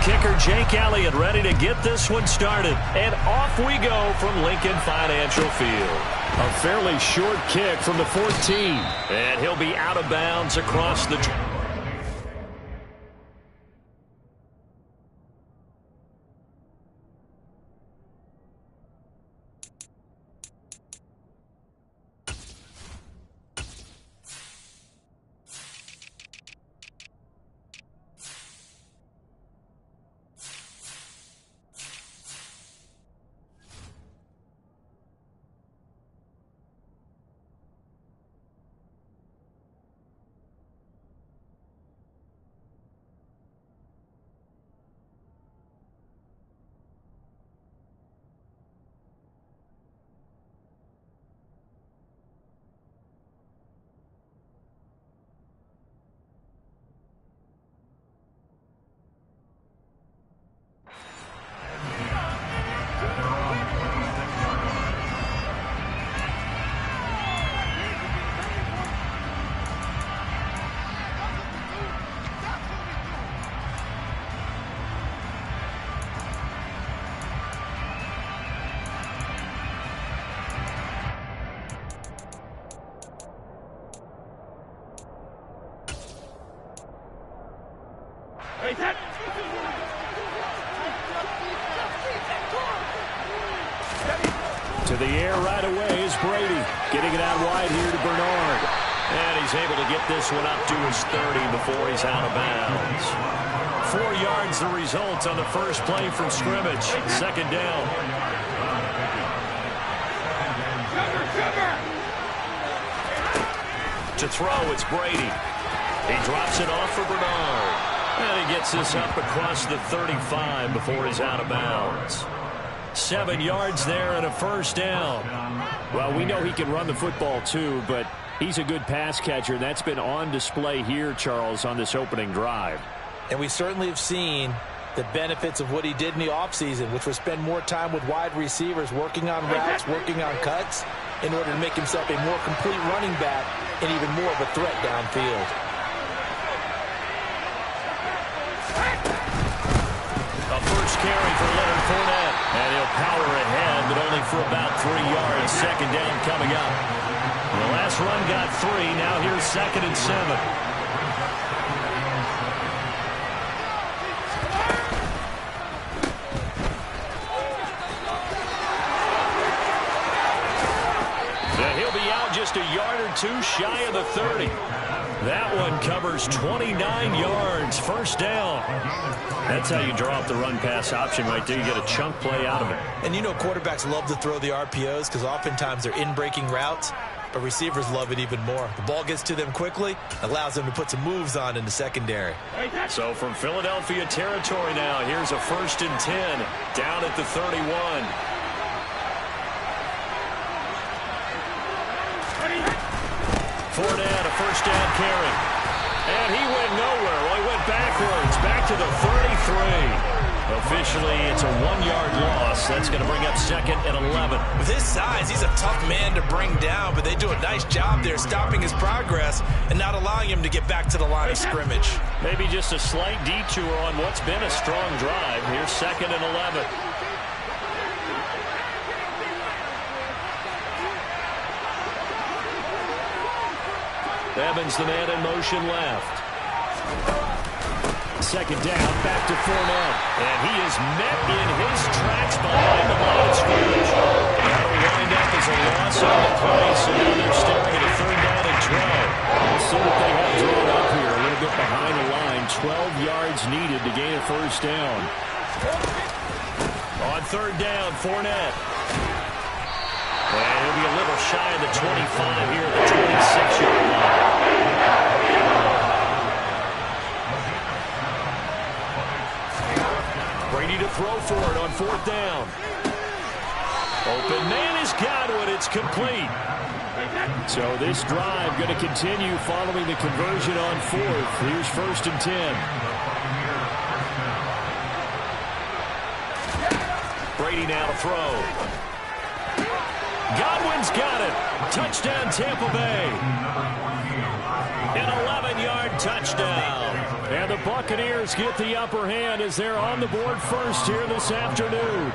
Kicker Jake Elliott ready to get this one started. And off we go from Lincoln Financial Field. A fairly short kick from the 14. And he'll be out of bounds across the... To the air right away is Brady. Getting it out wide here to Bernard. And he's able to get this one up to his 30 before he's out of bounds. 4 yards the result on the first play from scrimmage. Second down. To throw, it's Brady. He drops it off for Bernard. And he gets this up across the 35 before he's out of bounds. 7 yards there and a first down. Well, we know he can run the football too, but he's a good pass catcher. That's been on display here, Charles, on this opening drive. And we certainly have seen the benefits of what he did in the offseason, which was spend more time with wide receivers, working on routes, working on cuts, in order to make himself a more complete running back and even more of a threat downfield. A first carry for Leonard Fournette. And he'll power ahead, but only for about 3 yards. Second down coming up. The last run got 3. Now here's 2nd and 7. And he'll be out just a yard or 2 shy of the 30. That one covers 29 yards. First down. That's how you draw up the run-pass option right there. You get a chunk play out of it. And you know quarterbacks love to throw the RPOs because oftentimes they're in-breaking routes, but receivers love it even more. The ball gets to them quickly, allows them to put some moves on in the secondary. So from Philadelphia territory now, here's a 1st and 10 down at the 31. Fournette, a first down carry. And he went nowhere. Well, he went backwards, back to the 33. Officially, it's a 1-yard loss. That's going to bring up 2nd and 11. With his size, he's a tough man to bring down, but they do a nice job there stopping his progress and not allowing him to get back to the line of scrimmage. Maybe just a slight detour on what's been a strong drive. Here's 2nd and 11. Evans, the man in motion left. Second down, back to Fournette. And he is met in his tracks behind the line of scrimmage. That'll wind up as a loss on the play, so now they're staring at a 3rd down and 12. Let's see what they have drawn up here. A little bit behind the line. 12 yards needed to gain a first down. On 3rd down, Fournette. And he'll be a little shy of the 25 here at the 26-yard line. Brady to throw for it on 4th down. Open man is Godwin. It's complete. So this drive going to continue following the conversion on 4th. Here's 1st and 10. Brady now to throw. Godwin's got it. Touchdown, Tampa Bay. An 11-yard touchdown. And the Buccaneers get the upper hand as they're on the board first here this afternoon.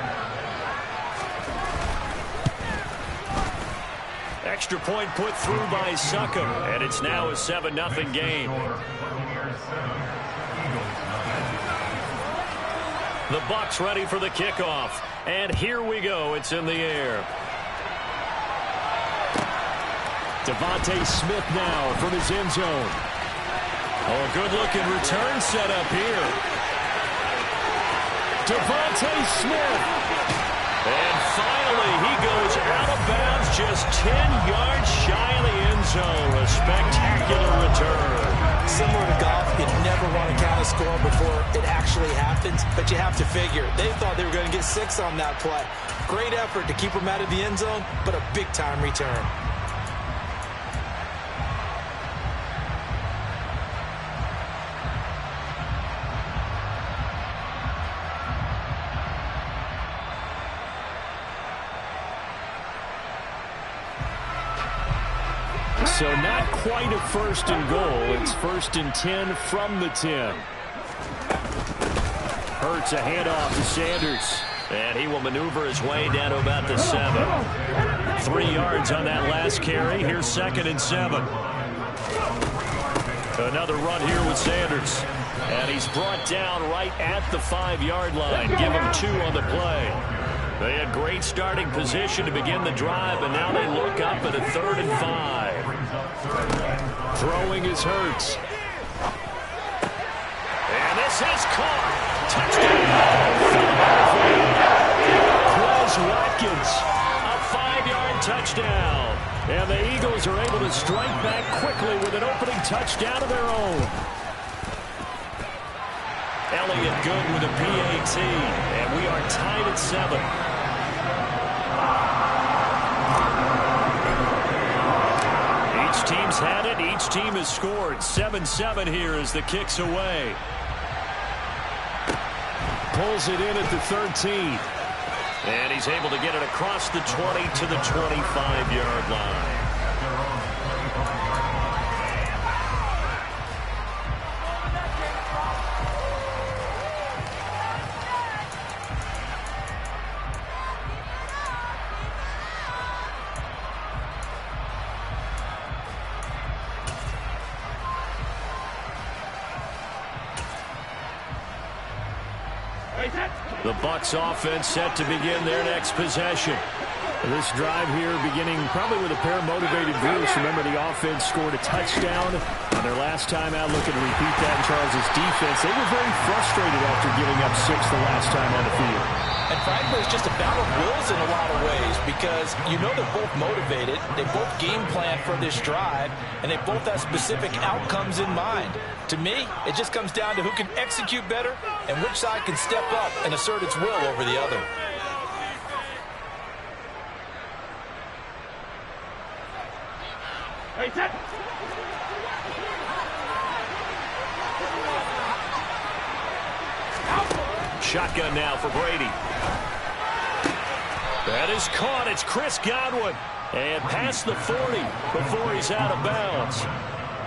Extra point put through by Succop, and it's now a 7-0 game. The Bucs ready for the kickoff, and here we go. It's in the air. Devontae Smith now from his end zone. Oh, a good-looking return set up here. Devontae Smith. And finally, he goes out of bounds just 10 yards shy of the end zone. A spectacular return. Similar to golf, you never want to count a score before it actually happens, but you have to figure. They thought they were going to get 6 on that play. Great effort to keep them out of the end zone, but a big-time return. So not quite a first and goal. It's 1st and 10 from the 10. Hurts a handoff to Sanders. And he will maneuver his way down to about the 7. 3 yards on that last carry. Here's 2nd and 7. Another run here with Sanders. And he's brought down right at the 5-yard line. Give him 2 on the play. They had great starting position to begin the drive, and now they look up at a 3rd and 5. Throwing is Hurts. And this is caught. Touchdown. Quez Watkins. A 5-yard touchdown. And the Eagles are able to strike back quickly with an opening touchdown of their own. Elliott good with a PAT. And we are tied at 7. Each team's had it. Each team has scored. 7-7 here as the kick's away. Pulls it in at the 13. And he's able to get it across the 20 to the 25-yard line. The Bucs offense set to begin their next possession. This drive here beginning probably with a pair of motivated Bruce. Remember, the offense scored a touchdown on their last time out. Looking to repeat that in Charles' defense. They were very frustrated after giving up 6 the last time on the field. And frankly, it's just a battle of wills in a lot of ways because you know they're both motivated. They both game plan for this drive, and they both have specific outcomes in mind. To me, it just comes down to who can execute better and which side can step up and assert its will over the other. Shotgun now for Brady. That is caught. It's Chris Godwin. And past the 40 before he's out of bounds.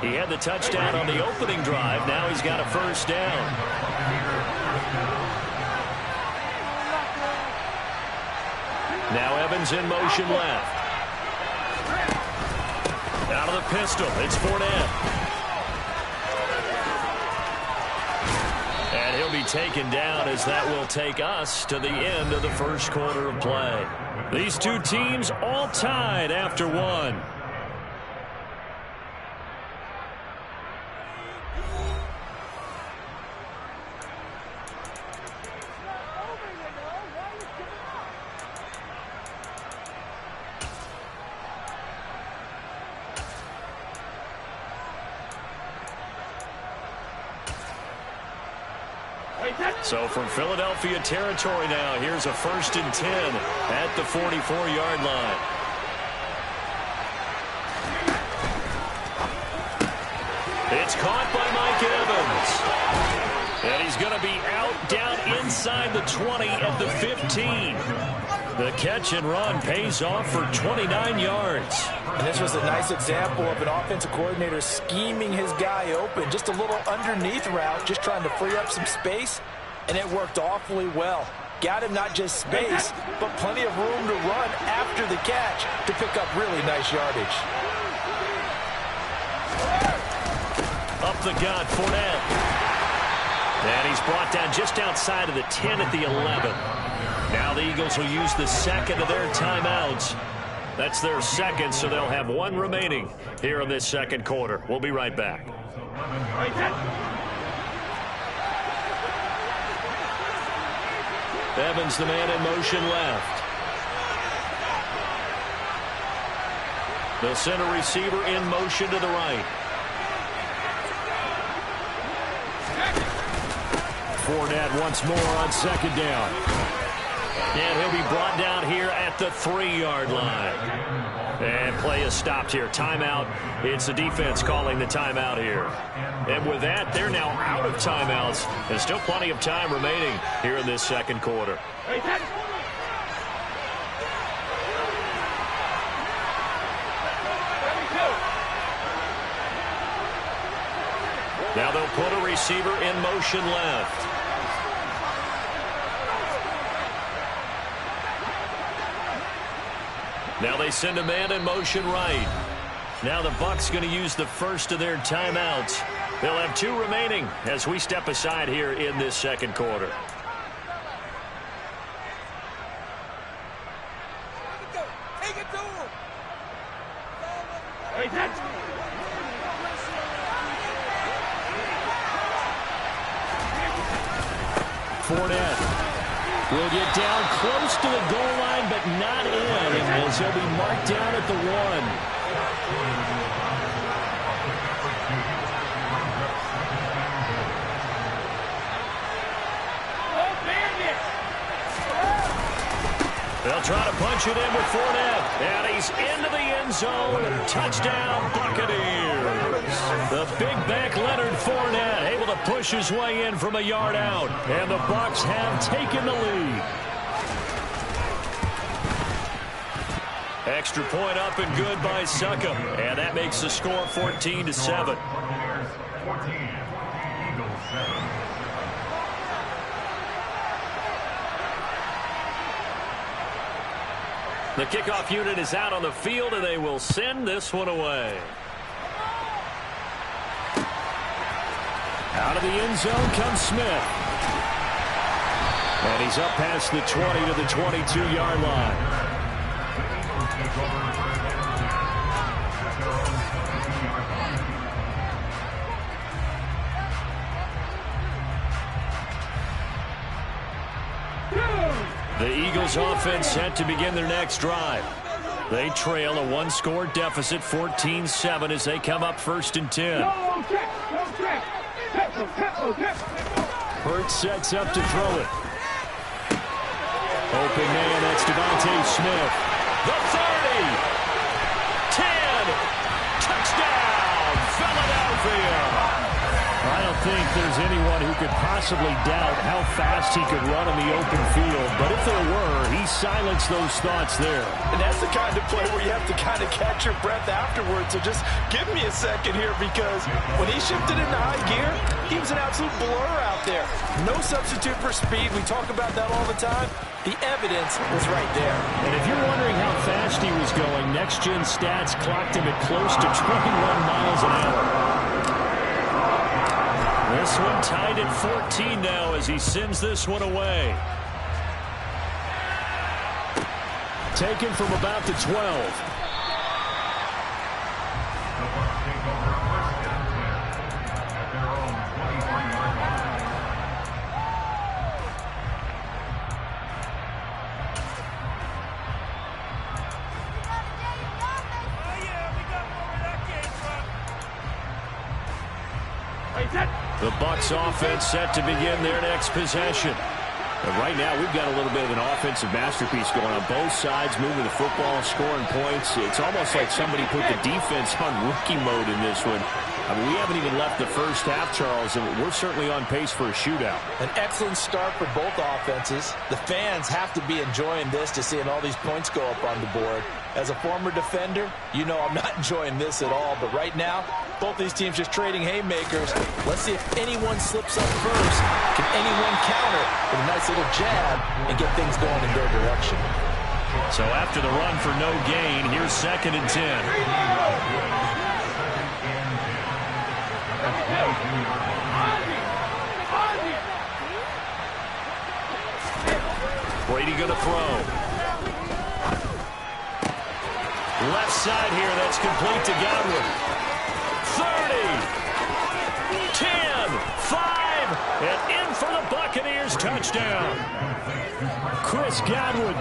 He had the touchdown on the opening drive. Now he's got a first down. Now Evans in motion left. Out of the pistol. It's Fournette. And he'll be taken down as that will take us to the end of the first quarter of play. These two teams all tied after 1. So from Philadelphia territory now, here's a 1st and 10 at the 44-yard line. It's caught by Mike Evans. And he's going to be out down inside inside the 20 at the 15. The catch and run pays off for 29 yards. And this was a nice example of an offensive coordinator scheming his guy open. Just a little underneath route, just trying to free up some space, and it worked awfully well. Got him not just space, but plenty of room to run after the catch to pick up really nice yardage. Up the gut, Fournette. And he's brought down just outside of the 10 at the 11. Now the Eagles will use the second of their timeouts. That's their second, so they'll have one remaining here in this second quarter. We'll be right back. Evans, the man in motion left. The center receiver in motion to the right. Fournette once more on second down. And he'll be brought down here at the 3-yard line. And play is stopped here. Timeout. It's the defense calling the timeout here. And with that, they're now out of timeouts. There's still plenty of time remaining here in this second quarter. Now they'll put a receiver in motion left. Now they send a man in motion right. Now the Bucs going to use the first of their timeouts. They'll have 2 remaining as we step aside here in this second quarter. Take it to him. Fournette will get down close to the goal line, but not in, as he'll be marked down at the 1. They'll try to punch it in with Fournette. And he's into the end zone. Touchdown, Buccaneers. The big back Leonard Fournette able to push his way in from a yard out. And the Bucs have taken the lead. Extra point up and good by Succop. And that makes the score 14-7. The kickoff unit is out on the field, and they will send this one away. Out of the end zone comes Smith. And he's up past the 20 to the 22-yard line. The Eagles offense set to begin their next drive. They trail a 1-score deficit, 14-7, as they come up 1st and 10. Hurts sets up to throw it. Open man, that's Devontae Smith. The 30. 10. Touchdown, Philadelphia. I don't think there's anyone who could possibly doubt how fast he could run on the open field. But if there were, he silenced those thoughts there. And that's the kind of play where you have to kind of catch your breath afterwards. So just give me a second here, because when he shifted into high gear, he was an absolute blur out there. No substitute for speed. We talk about that all the time. The evidence was right there. And if you're wondering how fast he was going, Next Gen Stats clocked him at close to 21 miles an hour. This one tied at 14 now as he sends this one away. Taken from about the 12. The Bucs offense set to begin their next possession. And right now, we've got a little bit of an offensive masterpiece going on both sides, moving the football, scoring points. It's almost like somebody put the defense on rookie mode in this one. I mean, we haven't even left the first half, Charles, and we're certainly on pace for a shootout. An excellent start for both offenses. The fans have to be enjoying this to seeing all these points go up on the board. As a former defender, you know I'm not enjoying this at all. But right now, both these teams just trading haymakers. Let's see if anyone slips up first. Can anyone counter with a nice little jab and get things going in their direction? So after the run for no gain, here's 2nd and 10. Brady going to throw. Left side here, that's complete to Godwin. 30, 10, 5, and in for the Buccaneers touchdown. Chris Godwin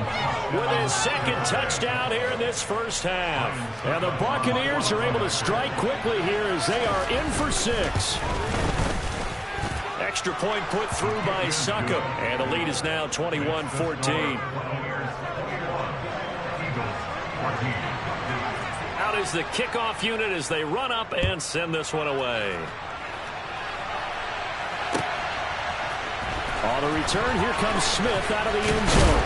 with his 2nd touchdown here in this first half. And the Buccaneers are able to strike quickly here as they are in for 6. Extra point put through by Suckup. And the lead is now 21-14. Out is the kickoff unit as they run up and send this one away. On the return, here comes Smith out of the end zone.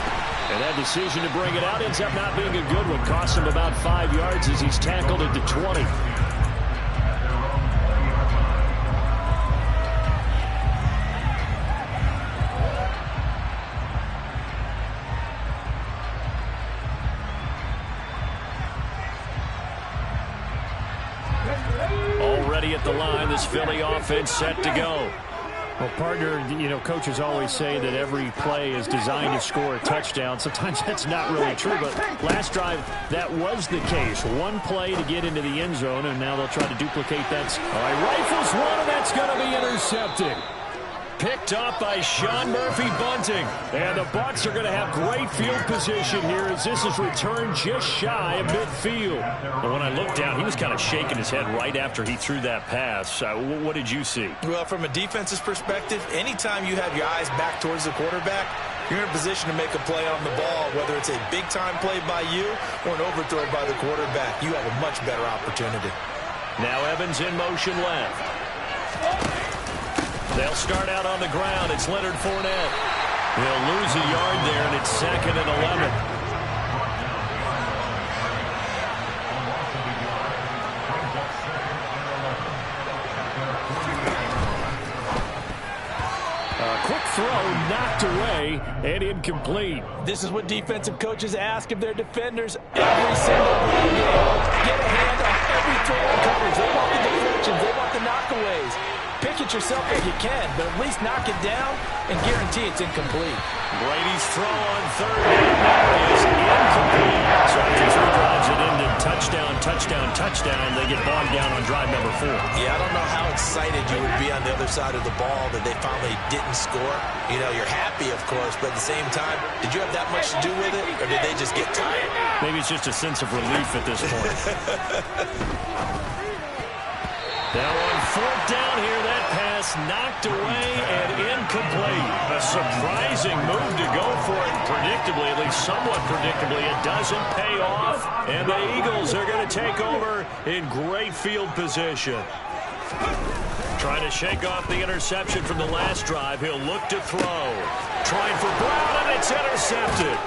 And that decision to bring it out ends up not being a good one. Cost him about 5 yards as he's tackled at the 20. Already at the line, this Philly offense set to go. Well, partner, you know, coaches always say that every play is designed to score a touchdown. Sometimes that's not really true, but last drive, that was the case. One play to get into the end zone, and now they'll try to duplicate that. All right, rifles one, and that's going to be intercepted. Picked up by Sean Murphy-Bunting. And the Bucs are going to have great field position here as this is returned just shy of midfield. But when I looked down, he was kind of shaking his head right after he threw that pass. What did you see? Well, from a defense's perspective, anytime you have your eyes back towards the quarterback, you're in a position to make a play on the ball, whether it's a big-time play by you or an overthrow by the quarterback. You have a much better opportunity. Now Evans in motion left. They'll start out on the ground. It's Leonard Fournette. He'll lose a yard there, and it's 2nd and 11. Quick throw, knocked away, and incomplete. This is what defensive coaches ask of their defenders every single game. Get a hand on every throw and coverage. They want the deflections. They want the knockaways. Pick it yourself if you can, but at least knock it down and guarantee it's incomplete. Brady's throw on 3rd down is incomplete. So after 3 drives it ended touchdown, touchdown, touchdown. They get bogged down on drive number 4. Yeah, I don't know how excited you would be on the other side of the ball that they finally didn't score. You know, you're happy, of course, but at the same time, did you have that much to do with it, or did they just get tired? Maybe it's just a sense of relief at this point. Now on 4th down here, that pass knocked away and incomplete. A surprising move to go for it. Predictably, at least somewhat predictably, it doesn't pay off. And the Eagles are going to take over in great field position. Trying to shake off the interception from the last drive. He'll look to throw. Trying for Brown, and it's intercepted.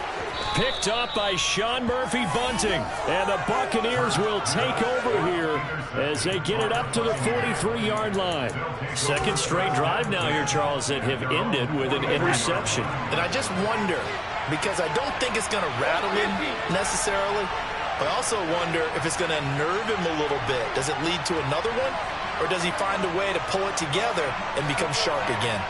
Picked up by Sean Murphy-Bunting. And the Buccaneers will take over here as they get it up to the 43-yard line. 2nd straight drive now here, Charles, that have ended with an interception. And I just wonder, because I don't think it's going to rattle him necessarily, but I also wonder if it's going to unnerve him a little bit. Does it lead to another one? Or does he find a way to pull it together and become sharp again?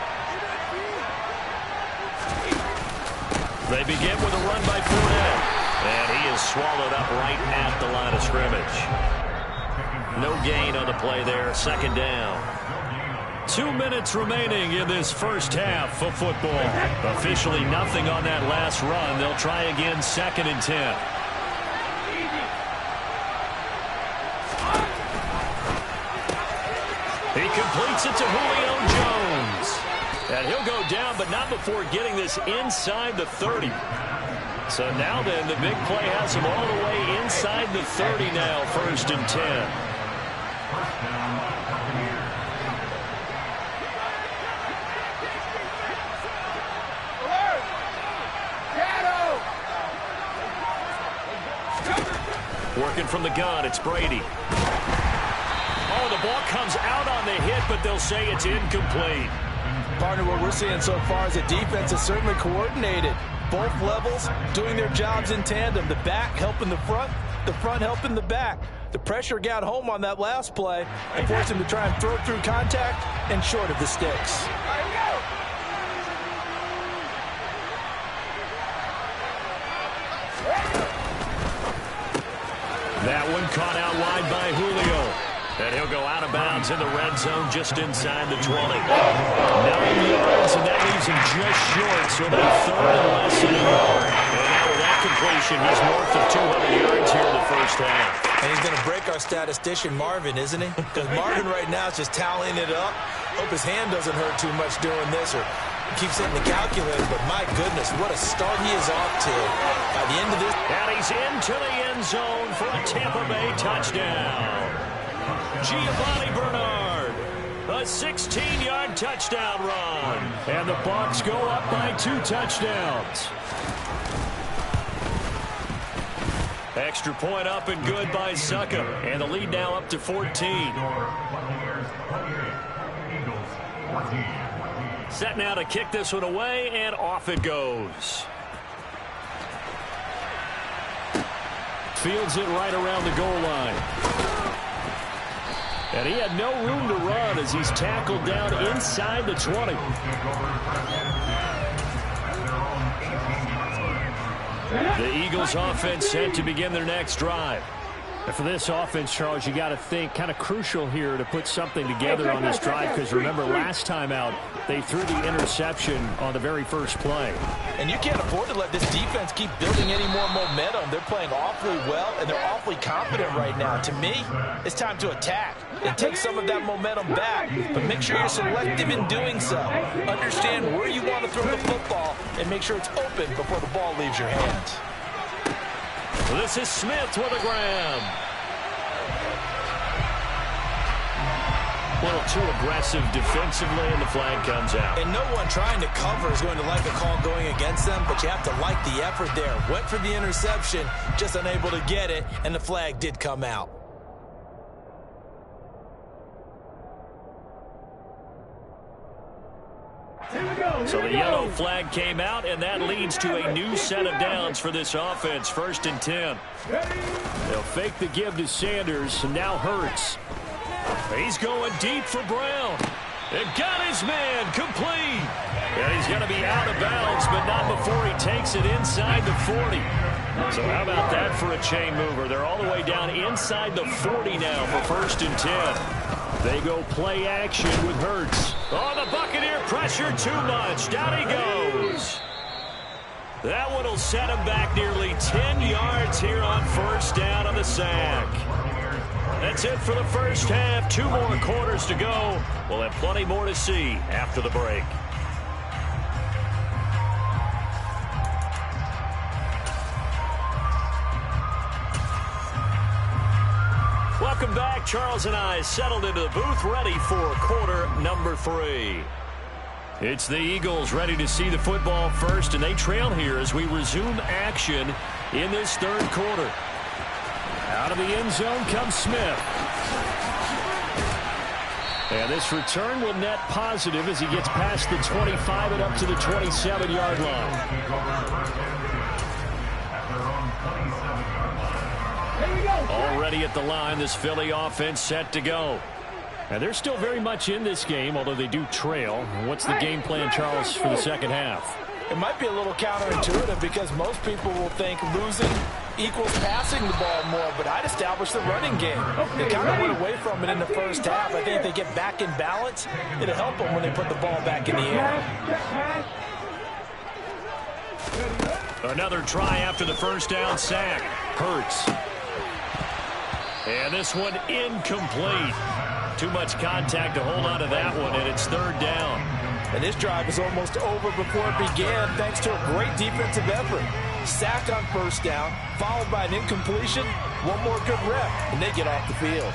They begin with a run by Fournette. And he is swallowed up right at the line of scrimmage. No gain on the play there. 2nd down. 2 minutes remaining in this first half of football. Officially nothing on that last run. They'll try again 2nd and 10. He completes it to Julio Jones. And he'll go down, but not before getting this inside the 30. So now then, the big play has him all the way inside the 30 now, 1st and 10. Working from the gun, it's Brady. Oh, the ball comes out on the hit, but they'll say it's incomplete. Partner, what we're seeing so far is the defense is certainly coordinated. Both levels doing their jobs in tandem. The back helping the front helping the back. The pressure got home on that last play and forced him to try and throw through contact and short of the sticks. That one caught out wide by Julio. And he'll go out of bounds in the red zone just inside the 20. 9 yards, and that leaves him just short, so they're third and less than a yard. And now with that completion, he's north of 200 yards here in the first half. And he's going to break our statistician Marvin, isn't he? Because Marvin right now is just tallying it up. Hope his hand doesn't hurt too much doing this, or keeps hitting the calculator. But my goodness, what a start he is off to. By the end of this... And he's into the end zone for a Tampa Bay touchdown. Giovanni Bernard, a 16-yard touchdown run. And the Bucs go up by 2 touchdowns. Extra point up and good by Succa. And the lead now up to 14. Set now to kick this one away, and off it goes. Fields it right around the goal line. And he had no room to run as he's tackled down inside the 20. The Eagles offense set to begin their next drive. And for this offense, Charles, you got to think kind of crucial here to put something together on this drive, because remember last time out they threw the interception on the very first play. And you can't afford to let this defense keep building any more momentum. They're playing awfully well, and they're awfully confident right now. To me, it's time to attack and take some of that momentum back, but make sure you're selective in doing so. Understand where you want to throw the football and make sure it's open before the ball leaves your hands. This is Smith with a grab. A little too aggressive defensively, and the flag comes out. And no one trying to cover is going to like a call going against them, but you have to like the effort there. Went for the interception, just unable to get it, and the flag did come out. So the yellow flag came out, and that leads to a new set of downs for this offense. 1st and 10. They'll fake the give to Sanders, and now Hurts. He's going deep for Brown. And got his man complete. And he's going to be out of bounds, but not before he takes it inside the 40. So how about that for a chain mover? They're all the way down inside the 40 now for 1st and 10. They go play action with Hurts. Oh, the Buccaneer pressure too much. Down he goes. That one will set him back nearly 10 yards here on 1st down on the sack. That's it for the first half. 2 more quarters to go. We'll have plenty more to see after the break. Welcome back. Charles and I settled into the booth, ready for quarter number 3. It's the Eagles ready to see the football first, and they trail here as we resume action in this 3rd quarter. Out of the end zone comes Smith. And this return will net positive as he gets past the 25 and up to the 27-yard line. Already at the line, this Philly offense set to go. And they're still very much in this game, although they do trail. What's the game plan, Charles, for the second half? It might be a little counterintuitive because most people will think losing equals passing the ball more, but I'd establish the running game. They kind of went away from it in the first half. I think if they get back in balance, it'll help them when they put the ball back in the air. Another try after the first down sack. Hurts. And this one incomplete. Too much contact to hold on to that one, and it's 3rd down. And this drive is almost over before it began thanks to a great defensive effort. Sack on 1st down, followed by an incompletion, one more good rep, and they get off the field.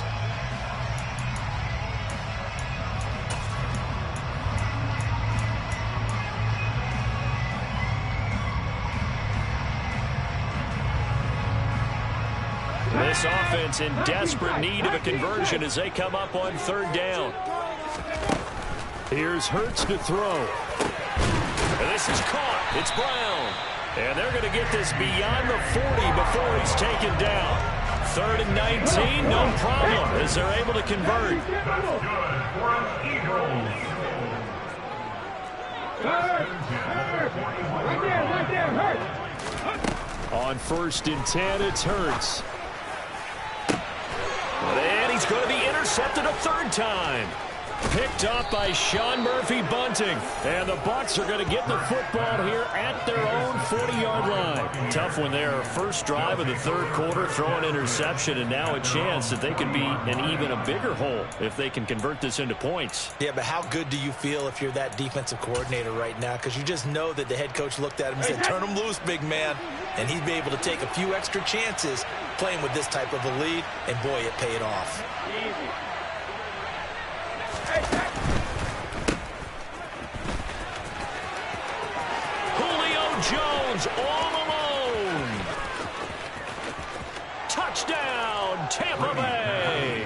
This offense in desperate need of a conversion as they come up on third down. Here's Hurts to throw. And this is caught. It's Brown. And they're going to get this beyond the 40 before he's taken down. 3rd and 19, no problem, as they're able to convert. On 1st and 10, it's Hurts. And he's going to be intercepted a 3rd time. Picked off by Sean Murphy-Bunting. And the Bucs are going to get the football here at their own 40-yard line. Tough one there. First drive of the 3rd quarter, throw an interception, and now a chance that they could be in even a bigger hole if they can convert this into points. Yeah, but how good do you feel if you're that defensive coordinator right now? Because you just know that the head coach looked at him and said, turn him loose, big man. And he'd be able to take a few extra chances playing with this type of a lead, and boy, it paid off. Julio Jones all alone. Touchdown, Tampa Bay.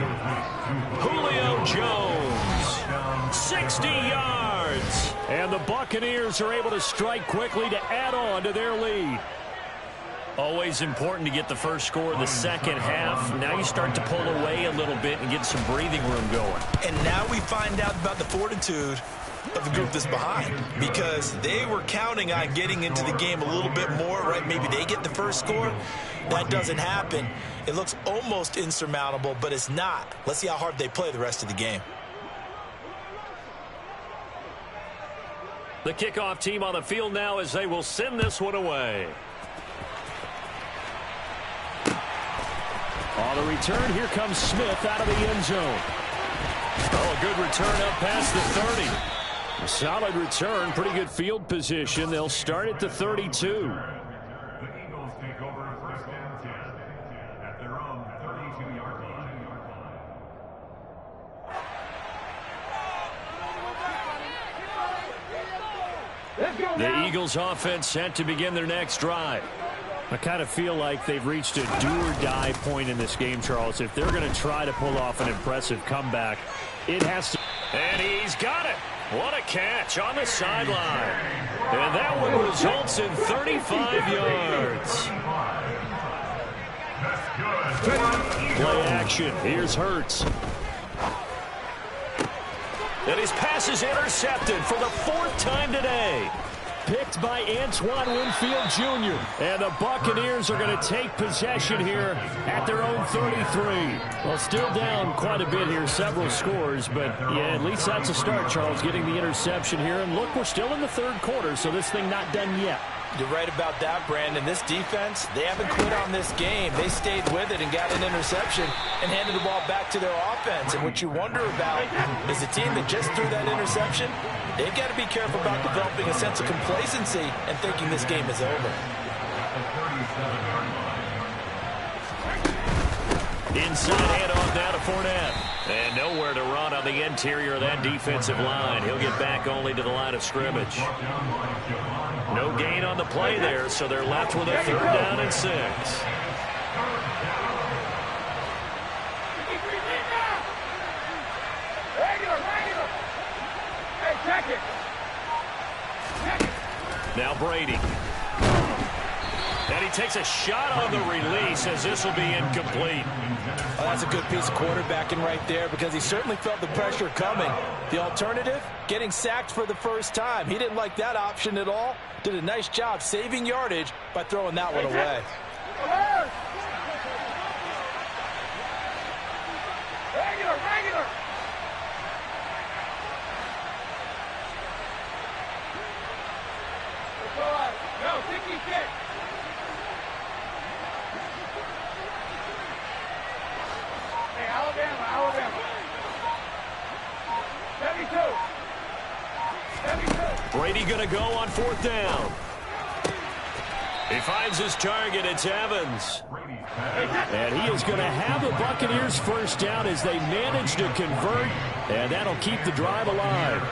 Julio Jones, 60 yards. And the Buccaneers are able to strike quickly to add on to their lead. Always important to get the first score in the second half. Now you start to pull away a little bit and get some breathing room going. And now we find out about the fortitude of the group that's behind, because they were counting on getting into the game a little bit more, right? Maybe they get the first score. That doesn't happen. It looks almost insurmountable, but it's not. Let's see how hard they play the rest of the game. The kickoff team on the field now as they will send this one away. On the return, here comes Smith out of the end zone. Oh, a good return up past the 30. A solid return, pretty good field position. They'll start at the 32. The Eagles take over 1st and 10 at their own 32-yard line. The Eagles offense set to begin their next drive. I kind of feel like they've reached a do-or-die point in this game, Charles. If they're going to try to pull off an impressive comeback, it has to. And he's got it. What a catch on the sideline. And that one results in 35 yards. Play action. Here's Hurts. And his pass is intercepted for the 4th time today. Picked by Antoine Winfield Jr. And the Buccaneers are going to take possession here at their own 33. Well, still down quite a bit here, several scores. But, yeah, at least that's a start, Charles, getting the interception here. And, look, we're still in the 3rd quarter, so this thing not done yet. You're right about that, Brandon. This defense, they haven't quit on this game. They stayed with it and got an interception and handed the ball back to their offense. And what you wonder about is the team that just threw that interception, they've got to be careful about developing a sense of complacency and thinking this game is over. Inside handoff now to Fournette. And nowhere to run on the interior of that defensive line. He'll get back only to the line of scrimmage. No gain on the play there, so they're left with a 3rd down and 6. Now Brady. And he takes a shot on the release as this will be incomplete. Oh, that's a good piece of quarterbacking right there, because he certainly felt the pressure coming. The alternative, getting sacked for the first time. He didn't like that option at all. Did a nice job saving yardage by throwing that one away. Regular. No, 66. Hey, Alabama. 72. Brady going to go on 4th down. He finds his target. It's Evans. And he is going to have the Buccaneers 1st down as they manage to convert, and that'll keep the drive alive.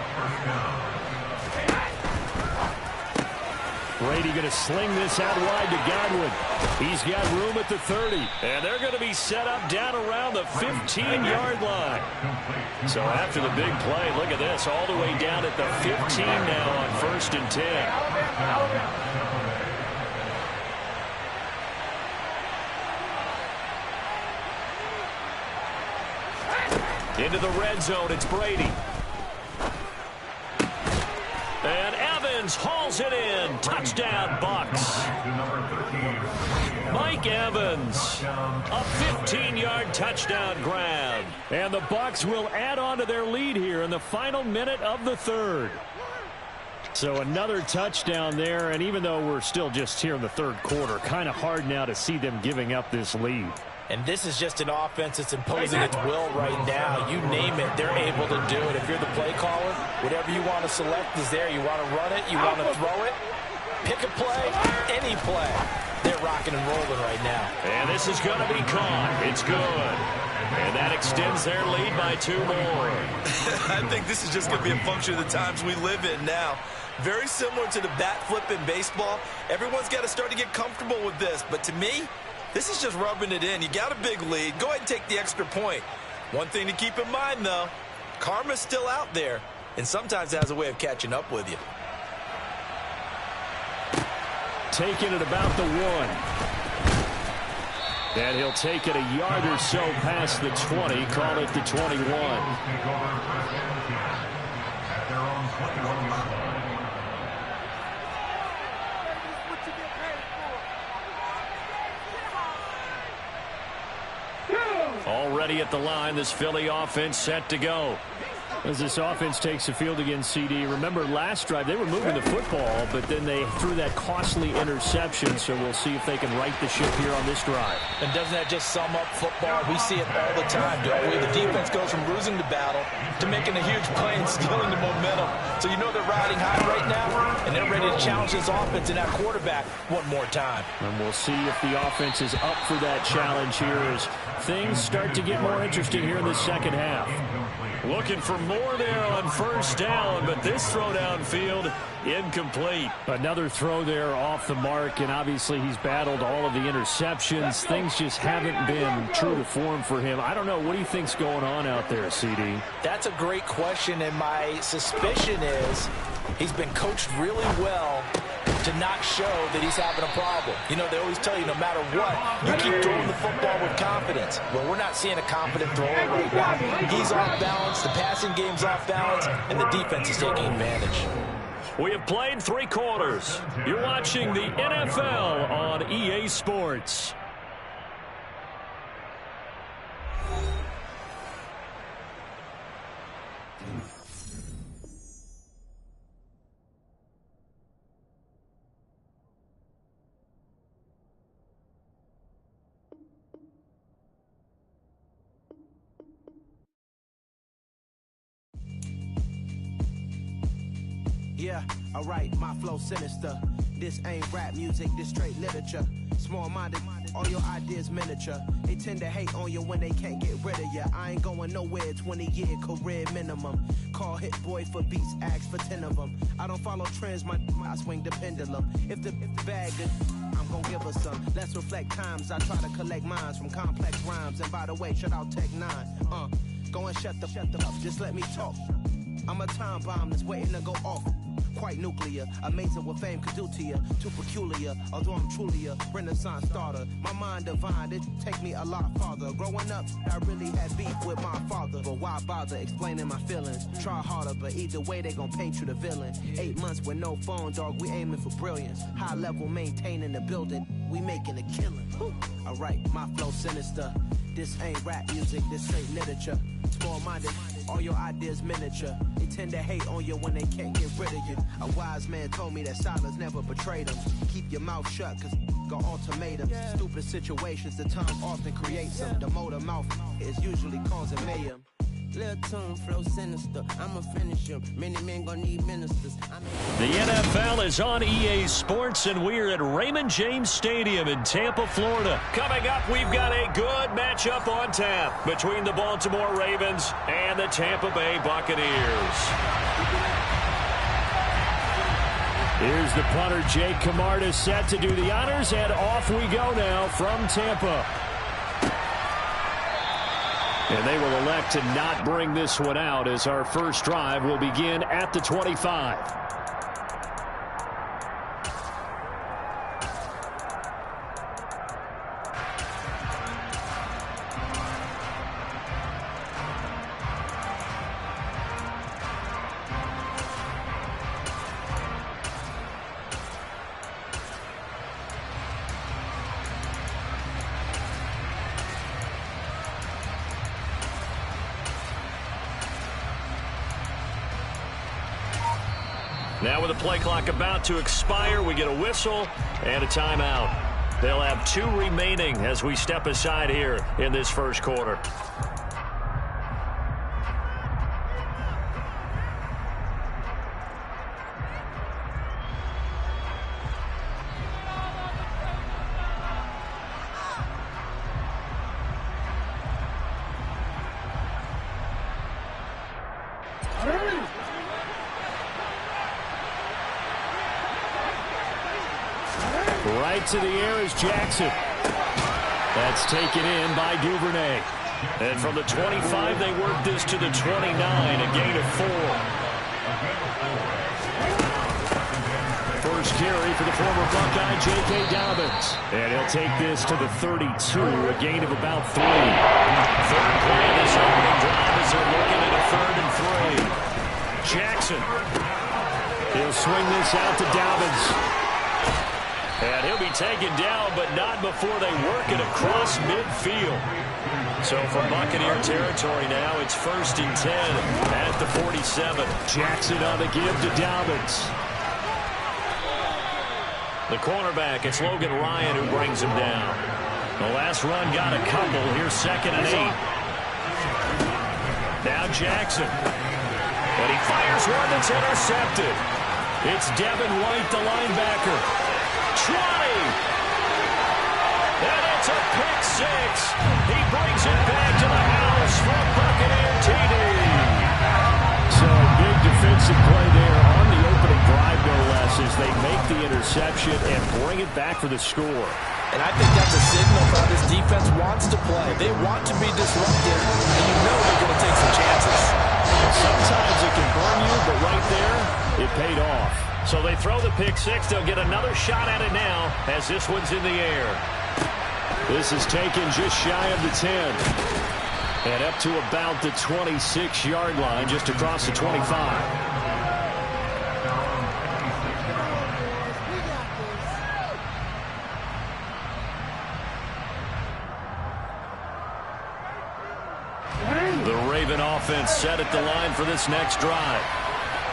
Brady going to sling this out wide to Godwin. He's got room at the 30. And they're going to be set up down around the 15-yard line. So after the big play, look at this, all the way down at the 15 now on 1st and 10. Into the red zone, it's Brady. And Evans hauls it in. Touchdown, Bucks. Mike Evans, a 15-yard touchdown grab. And the Bucks will add on to their lead here in the final minute of the 3rd. So another touchdown there, and even though we're still just here in the 3rd quarter, kind of hard now to see them giving up this lead. And this is just an offense that's imposing its will right now. You name it, they're able to do it. If you're the play caller, whatever you want to select is there. You want to run it, you want to throw it, pick a play, any play. They're rocking and rolling right now. And this is going to be caught. It's good. And that extends their lead by 2 more. I think this is just going to be a function of the times we live in now. Very similar to the bat flip in baseball. Everyone's got to start to get comfortable with this. But to me, this is just rubbing it in. You got a big lead. Go ahead and take the extra point. One thing to keep in mind, though, karma's still out there, and sometimes it has a way of catching up with you. Taking it about the 1. And he'll take it a yard or so past the 20, call it the 21. Already at the line, this Philly offense set to go. As this offense takes the field against CD, remember last drive they were moving the football, but then they threw that costly interception, so we'll see if they can right the ship here on this drive. And doesn't that just sum up football? We see it all the time, don't we? The defense goes from losing the battle to making a huge play and stealing the momentum. So you know they're riding high right now, and they're ready to challenge this offense and that quarterback one more time. And we'll see if the offense is up for that challenge here as things start to get more interesting here in the second half. Looking for more there on 1st down, but this throw downfield incomplete. Another throw there off the mark, and obviously he's battled all of the interceptions. Things just haven't been true to form for him. I don't know. What do you think's going on out there, CD? That's a great question, and my suspicion is he's been coached really well to not show that he's having a problem. You know, they always tell you no matter what, you keep throwing the football with confidence. Well, we're not seeing a confident thrower right now. He's off balance, the passing game's off balance, and the defense is taking advantage. We have played 3 quarters. You're watching the NFL on EA Sports. Yeah, alright, my flow sinister. This ain't rap music, this straight literature. Small-minded, all your ideas miniature. They tend to hate on you when they can't get rid of you. I ain't going nowhere, 20-year career minimum. Call Hit Boy for beats, ask for 10 of them. I don't follow trends, I swing the pendulum. If the bag good, I'm gonna give her some. Let's reflect times, I try to collect minds from complex rhymes. And by the way, shout out Tech 9. Go and shut the up, just let me talk. I'm a time bomb that's waiting to go off. Quite nuclear, amazing what fame could do to you. Too peculiar, although I'm truly a renaissance starter. My mind divine, it take me a lot farther. Growing up, I really had beef with my father. But why bother explaining my feelings? Try harder, but either way they gon' paint you the villain. 8 months with no phone, dog, we aiming for brilliance. High level maintaining the building, we making a killing. Alright, my flow sinister. This ain't rap music, this straight literature. Small-minded, all your ideas miniature. They tend to hate on you when they can't get rid of you. A wise man told me that silence never betrayed them. Keep your mouth shut, cause got ultimatums. Stupid situations, the tongue often creates them. The motor mouth is usually causing mayhem. Little tune, flow sinister. I'ma finish him. Many men gon' need ministers. The NFL is on EA Sports, and we're at Raymond James Stadium in Tampa, Florida. Coming up, we've got a good matchup on tap between the Baltimore Ravens and the Tampa Bay Buccaneers. Here's the punter, Jake Camarda, set to do the honors, and off we go now from Tampa. And they will elect to not bring this one out as our first drive will begin at the 25. Now with the play clock about to expire, we get a whistle and a timeout. They'll have 2 remaining as we step aside here in this first quarter. Right to the air is Jackson. That's taken in by Duvernay. And from the 25, they work this to the 29, a gain of 4. First carry for the former Buckeye, J.K. Dobbins. And he'll take this to the 32, a gain of about 3. Third play of this opening drive as they're looking at a 3rd and 3. Jackson. He'll swing this out to Dobbins. And he'll be taken down, but not before they work it across midfield. So from Buccaneer territory now, it's 1st and 10 at the 47. Jackson on the give to Dobbins. The cornerback, it's Logan Ryan who brings him down. The last run got a couple. Here's 2nd and 8. Now Jackson. And he fires one that's intercepted. It's Devin White, the linebacker. 20. And it's a pick 6. He brings it back to the house for a Buccaneer TD. So big defensive play there on the opening drive, no less, as they make the interception and bring it back for the score. And I think that's a signal for how this defense wants to play. They want to be disruptive, and you know they're going to take some chances. Sometimes it can burn you, but right there, it paid off. So they throw the pick 6. They'll get another shot at it now as this one's in the air. This is taken just shy of the 10. And up to about the 26-yard line, just across the 25. The Raven offense set at the line for this next drive.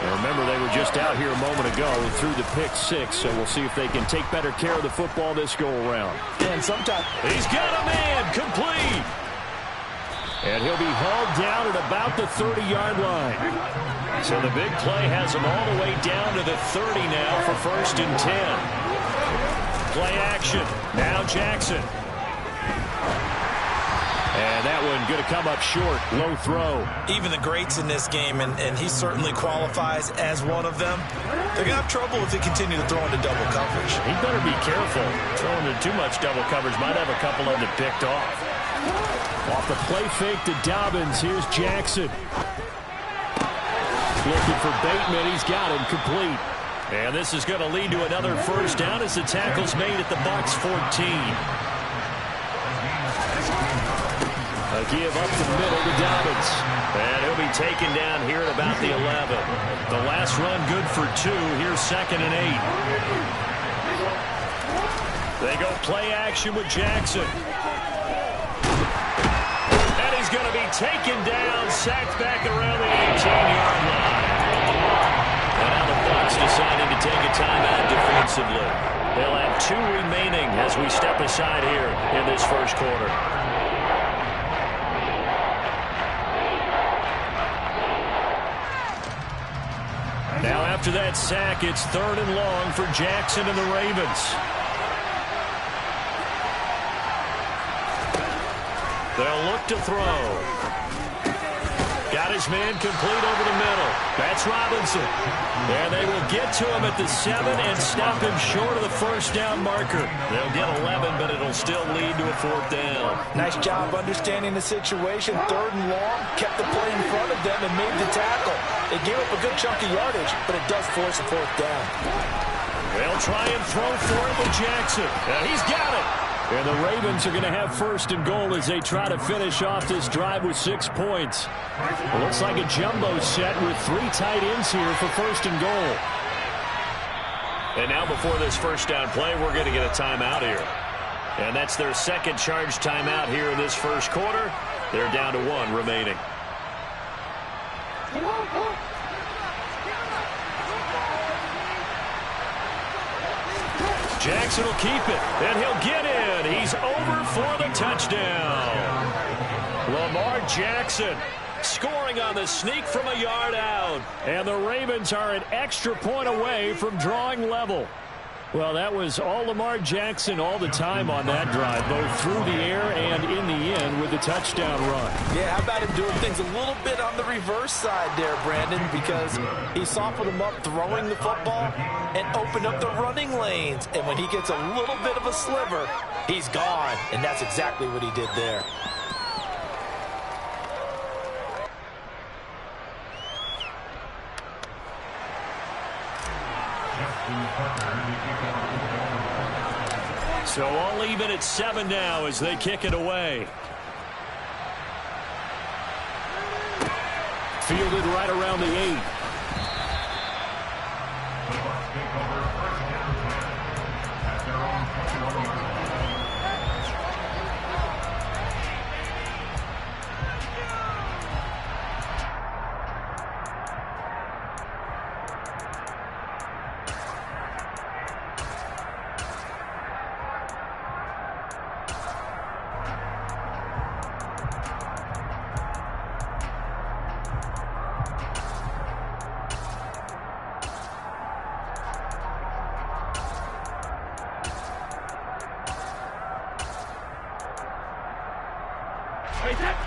And remember, they were just out here a moment ago through the pick 6, so we'll see if they can take better care of the football this go-around. And sometimes he's got a man complete. And he'll be hauled down at about the 30-yard line. So the big play has him all the way down to the 30 now for 1st and 10. Play action. Now Jackson. And that one going to come up short. Low throw. Even the greats in this game, and he certainly qualifies as one of them, they're going to have trouble if they continue to throw into double coverage. He better be careful. Throwing into too much double coverage might have a couple of them picked off. Off the play fake to Dobbins. Here's Jackson. Looking for Bateman. He's got him complete. And this is going to lead to another 1st down as the tackle's made at the Bucs 14. A give up the middle to Dobbins. And he'll be taken down here at about the 11. The last run good for 2. Here's 2nd and 8. They go play action with Jackson. And he's going to be taken down, sacked back around the 18-yard line. And now the Bucs decided to take a timeout defensively. They'll have 2 remaining as we step aside here in this first quarter. Now after that sack, it's 3rd and long for Jackson and the Ravens. They'll look to throw. Got Got his man complete over the middle. That's Robinson. And they will get to him at the 7 and stop him short of the first down marker. They'll get 11, but it'll still lead to a 4th down. Nice job understanding the situation. 3rd and long, kept the play in front of them and made the tackle. They gave up a good chunk of yardage, but it does force a 4th down. They'll try and throw for it with Jackson. And he's got it. And the Ravens are going to have 1st and goal as they try to finish off this drive with 6 points. It looks like a jumbo set with 3 tight ends here for 1st and goal. And now before this first down play, we're going to get a timeout here. And that's their 2nd charge timeout here in this first quarter. They're down to 1 remaining. Jackson will keep it, and he'll get in. He's over for the touchdown. Lamar Jackson scoring on the sneak from a yard out. And the Ravens are an extra point away from drawing level. Well, that was all Lamar Jackson all the time on that drive, both through the air and in the end with the touchdown run. Yeah, how about him doing things a little bit on the reverse side there, Brandon, because he softened him up throwing the football and opened up the running lanes. And when he gets a little bit of a sliver, he's gone. And that's exactly what he did there. So all even at 7 now as they kick it away. Fielded right around the 8.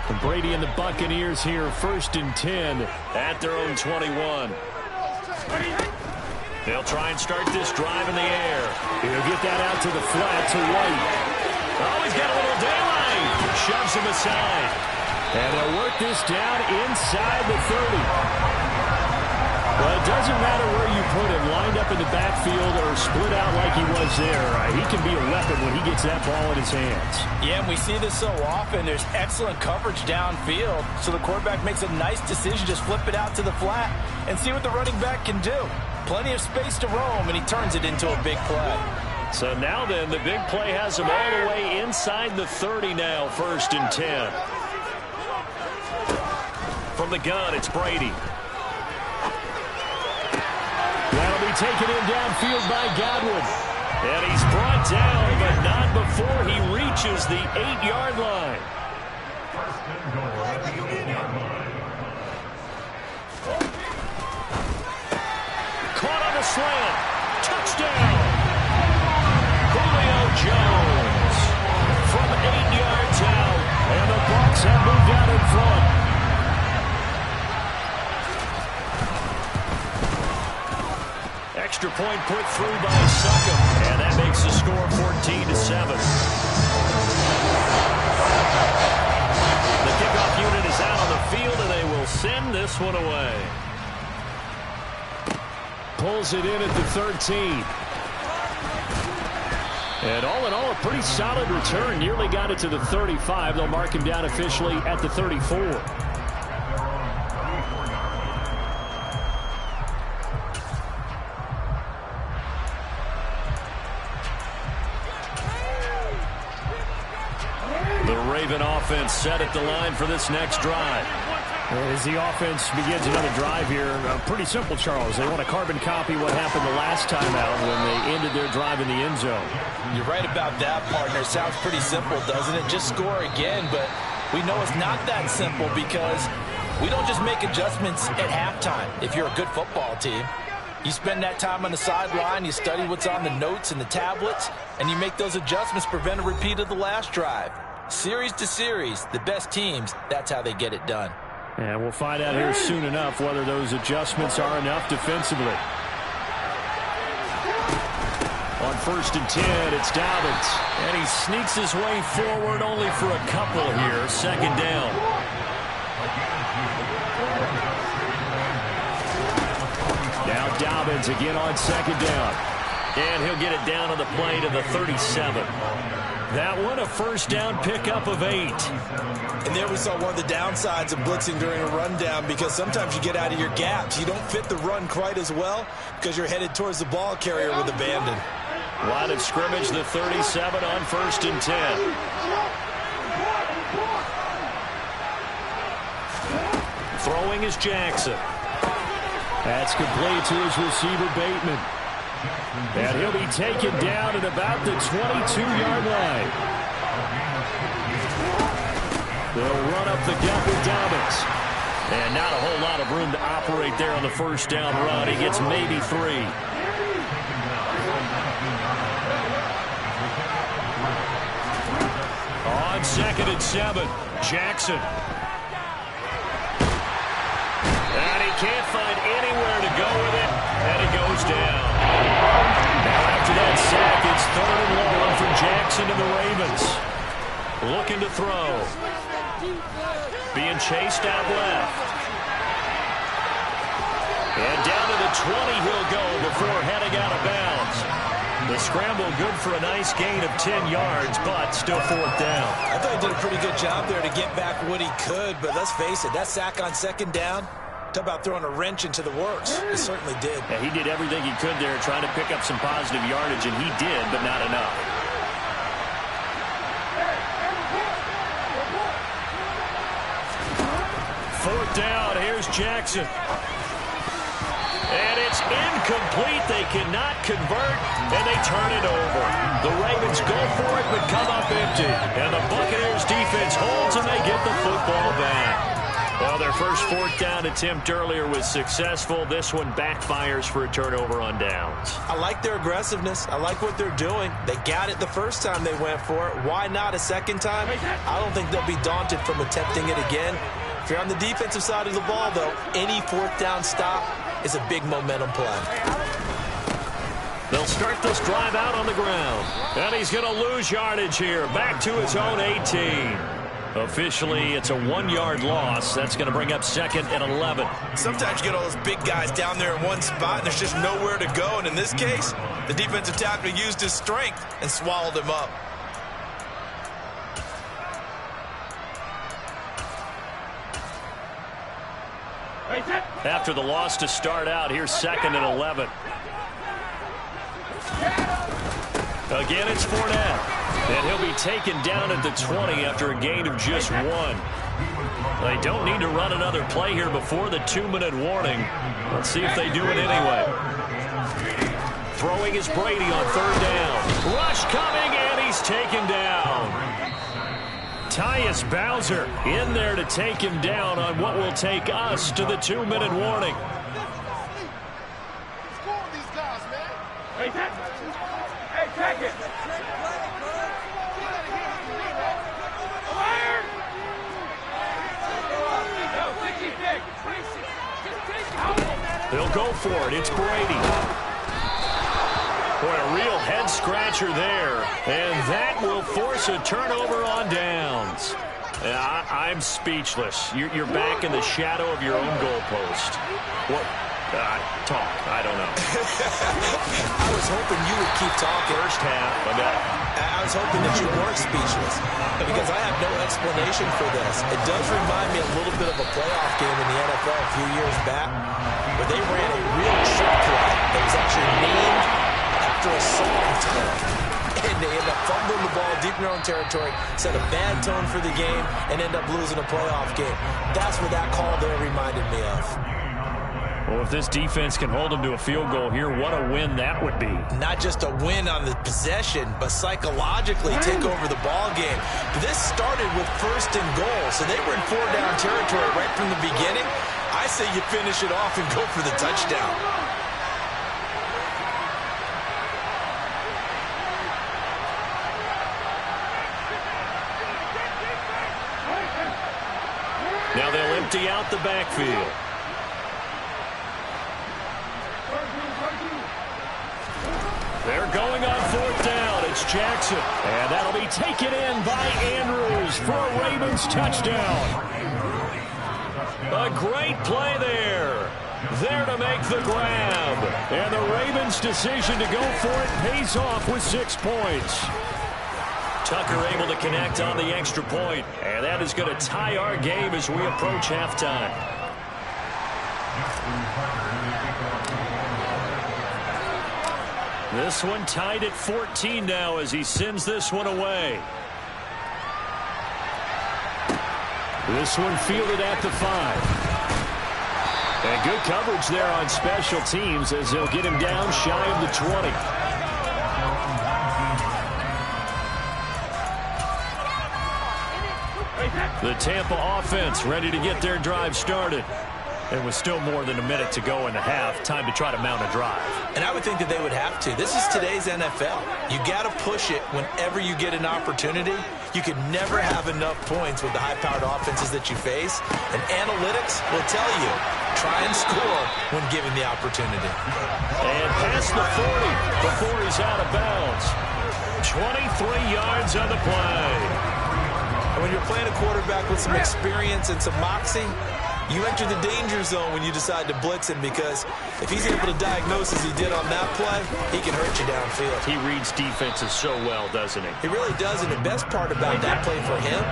And Brady and the Buccaneers here, 1st and 10 at their own 21. They'll try and start this drive in the air. He'll get that out to the flat to White. Oh, he's got a little daylight. Shoves him aside. And they'll work this down inside the 30. Well, it doesn't matter where you put him, lined up in the backfield or split out like he was there. He can be a weapon when he gets that ball in his hands. Yeah, and we see this so often. There's excellent coverage downfield, so the quarterback makes a nice decision. Just flip it out to the flat and see what the running back can do. Plenty of space to roam, and he turns it into a big play. So now then, the big play has him all the way inside the 30 now, 1st and 10. From the gun, it's Brady. That'll be taken in downfield by Godwin. And he's brought down, but not before he reaches the 8-yard line. 1st and goal at the 8-yard line. Caught on the slant. Touchdown. Julio Jones from 8 yards out. And the Bucs have moved out in front. Extra point put through by Suckham. And that makes the score 14-7. The kickoff unit is out on the field, and they will send this one away. Pulls it in at the 13. And all in all, a pretty solid return. Nearly got it to the 35. They'll mark him down officially at the 34. Offense set at the line for this next drive. As the offense begins another drive here, pretty simple, Charles. They want to carbon copy what happened the last time out when they ended their drive in the end zone. You're right about that, partner. Sounds pretty simple, doesn't it? Just score again, but we know it's not that simple because we don't just make adjustments at halftime. If you're a good football team, you spend that time on the sideline, you study what's on the notes and the tablets, and you make those adjustments, prevent a repeat of the last drive. Series to series, the best teams, that's how they get it done. And we'll find out here soon enough whether those adjustments are enough defensively. On 1st and 10, it's Dobbins. And he sneaks his way forward only for a couple here. 2nd down. Now Dobbins again on 2nd down. And he'll get it down on the play to the 37. That one, a 1st down pickup of 8. And there we saw one of the downsides of blitzing during a rundown, because sometimes you get out of your gaps. You don't fit the run quite as well because you're headed towards the ball carrier with abandon. Line of scrimmage, the 37 on 1st and 10. Throwing is Jackson. That's complete to his receiver, Bateman. And he'll be taken down at about the 22-yard line. They'll run up the gut with Dobbins. And not a whole lot of room to operate there on the 1st down run. He gets maybe 3. On 2nd and 7, Jackson. And he can't find anywhere to go with it, and he goes down. Now after that sack, it's 3rd and long for Jackson and the Ravens. Looking to throw. Being chased out left. And down to the 20 he'll go before heading out of bounds. The scramble good for a nice gain of 10 yards, but still 4th down. I thought he did a pretty good job there to get back what he could, but let's face it, that sack on 2nd down, talk about throwing a wrench into the works. He certainly did. Yeah, he did everything he could there trying to pick up some positive yardage, and he did, but not enough. Fourth down, here's Jackson. And it's incomplete. They cannot convert, and they turn it over. The Ravens go for it, but come up empty. And the Buccaneers defense holds, and they get the football back. Well, their first 4th down attempt earlier was successful. This one backfires for a turnover on downs. I like their aggressiveness. I like what they're doing. They got it the first time they went for it. Why not a second time? I don't think they'll be daunted from attempting it again. If you're on the defensive side of the ball, though, any 4th down stop is a big momentum play. They'll start this drive out on the ground. And he's going to lose yardage here. Back to his own 18. Officially, it's a 1-yard loss. That's going to bring up 2nd and 11. Sometimes you get all those big guys down there in one spot, and there's just nowhere to go. And in this case, the defensive tackle used his strength and swallowed him up. After the loss to start out, here's 2nd and 11. Again, it's Fournette. And he'll be taken down at the 20 after a gain of just 1. They don't need to run another play here before the 2-minute warning. Let's see if they do it anyway. Throwing is Brady on 3rd down. Rush coming, and he's taken down. Tyus Bowser in there to take him down on what will take us to the 2-minute warning. Hey, take it. They'll go for it. It's Brady. Boy, a real head-scratcher there. And that will force a turnover on downs. I'm speechless. You're back in the shadow of your own goalpost. What? Talk. I don't know. I was hoping you would keep talking. First half. I was hoping that you weren't speechless, because I have no explanation for this. It does remind me a little bit of a playoff game in the NFL a few years back, where they ran a real trick play that was actually named after a song title. And they end up fumbling the ball deep in their own territory, set a bad tone for the game, and end up losing a playoff game. That's what that call there reminded me of. Well, if this defense can hold them to a field goal here, what a win that would be. Not just a win on the possession, but psychologically take over the ball game. This started with 1st and goal, so they were in 4-down territory right from the beginning. I say you finish it off and go for the touchdown. Now they'll empty out the backfield. They're going on 4th down. It's Jackson. And that'll be taken in by Andrews for a Ravens touchdown. A great play there. There to make the grab. And the Ravens' decision to go for it pays off with 6 points. Tucker able to connect on the extra point. And that is going to tie our game as we approach halftime. This one tied at 14 now as he sends this one away. This one fielded at the 5. And good coverage there on special teams as they'll get him down shy of the 20. The Tampa offense ready to get their drive started. And with still more than a minute to go in the half, time to try to mount a drive. And I would think that they would have to. This is today's NFL. You got to push it whenever you get an opportunity. You could never have enough points with the high-powered offenses that you face. And analytics will tell you, try and score when given the opportunity. And past the 40 before he's out of bounds. 23 yards on the play. And when you're playing a quarterback with some experience and some moxie, you enter the danger zone when you decide to blitz him, because if he's able to diagnose as he did on that play, he can hurt you downfield. He reads defenses so well, doesn't he? He really does, and the best part about that play for him,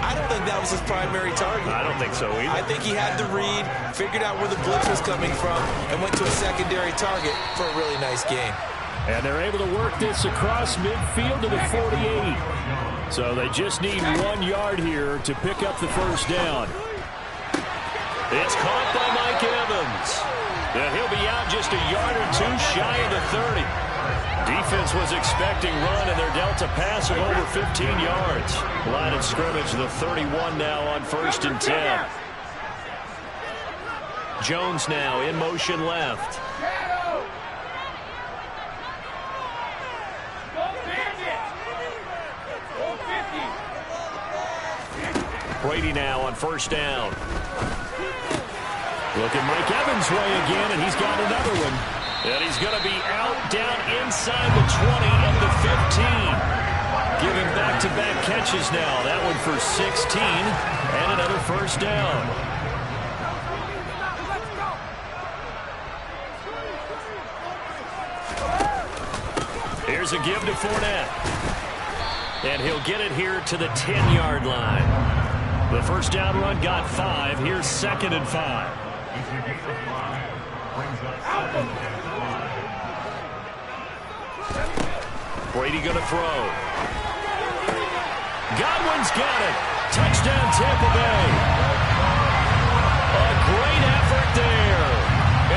I don't think that was his primary target. I don't think so either. I think he had the read, figured out where the blitz was coming from, and went to a secondary target for a really nice gain. And they're able to work this across midfield to the 48. So they just need 1 yard here to pick up the first down. It's caught by Mike Evans. And he'll be out just a yard or two shy of the 30. Defense was expecting run, and they're dealt a pass of over 15 yards. Line of scrimmage, the 31 now on 1st and 10. Jones now in motion left. Brady now on 1st down. Look at Mike Evans' way again, and he's got another one. And he's going to be out down inside the 20 and the 15. Giving back-to-back catches now. That one for 16 and another 1st down. Here's a give to Fournette. And he'll get it here to the 10-yard line. The 1st down run got 5. Here's 2nd and 5. Brady going to throw. Godwin's got it. Touchdown Tampa Bay. A great effort there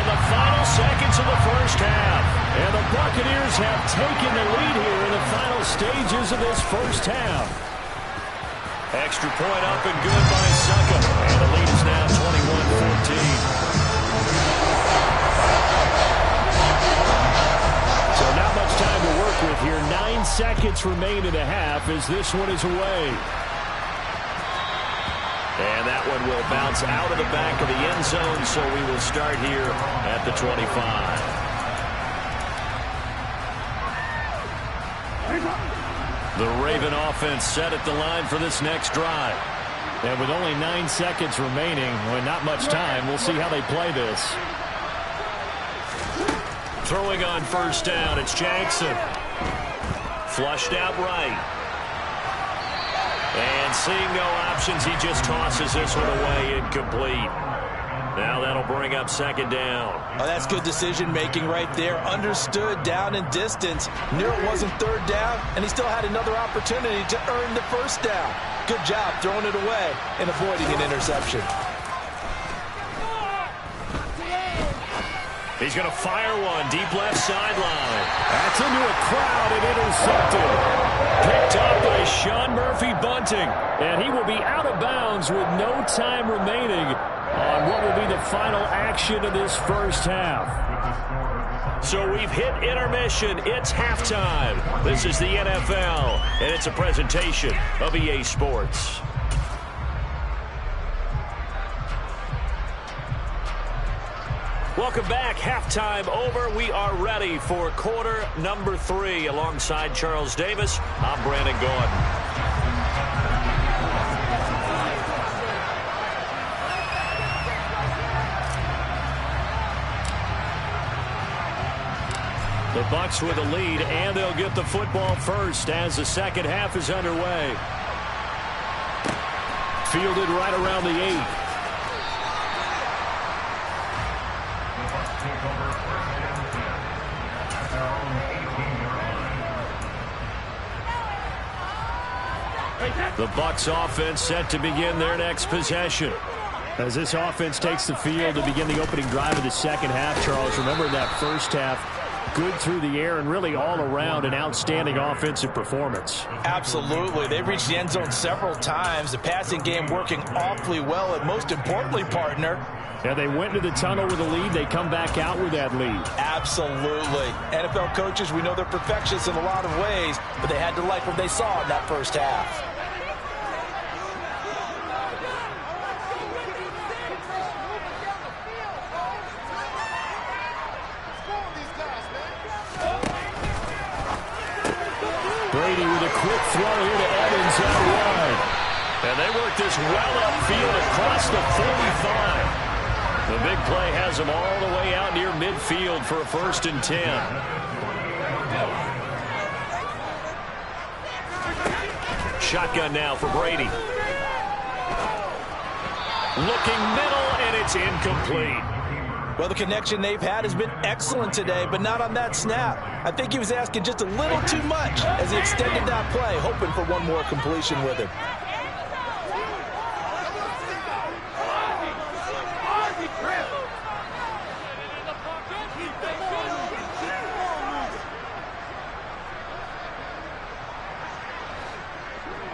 in the final seconds of the 1st half. And the Buccaneers have taken the lead here in the final stages of this 1st half. Extra point up and good by Suckup. And the lead is now 21-14. So not much time to work with here. 9 seconds remain in the half as this one is away. And that one will bounce out of the back of the end zone, so we will start here at the 25. The Raven offense set at the line for this next drive. And with only 9 seconds remaining, well, not much time, we'll see how they play this. Throwing on 1st down, it's Jackson. Flushed out right. And seeing no options, he just tosses this one away incomplete. Now that'll bring up 2nd down. Oh, that's good decision-making right there. Understood down and distance. Knew it wasn't 3rd down, and he still had another opportunity to earn the 1st down. Good job throwing it away and avoiding an interception. He's going to fire one deep left sideline. That's into a crowd and intercepted. Picked up by Sean Murphy-Bunting. And he will be out of bounds with no time remaining on what will be the final action of this 1st half. So we've hit intermission. It's halftime. This is the NFL, and it's a presentation of EA Sports. Welcome back. Halftime over. We are ready for quarter number 3. Alongside Charles Davis, I'm Brandon Gordon. The Bucs with a lead, and they'll get the football first as the second half is underway. Fielded right around the 8. The Bucs offense set to begin their next possession. As this offense takes the field to begin the opening drive of the second half, Charles, remember that first half, good through the air and really all around an outstanding offensive performance. Absolutely. They've reached the end zone several times. The passing game working awfully well, and most importantly, partner, yeah, they went into the tunnel with a lead. They come back out with that lead. Absolutely. NFL coaches, we know they're perfectionists in a lot of ways, but they had to like what they saw in that first half. Brady with a quick throw here to Evans out wide. And they work this well upfield across the 45. The big play has them all the way out near midfield for a 1st and 10. Shotgun now for Brady. Looking middle, and it's incomplete. Well, the connection they've had has been excellent today, but not on that snap. I think he was asking just a little too much as he extended that play, hoping for one more completion with it.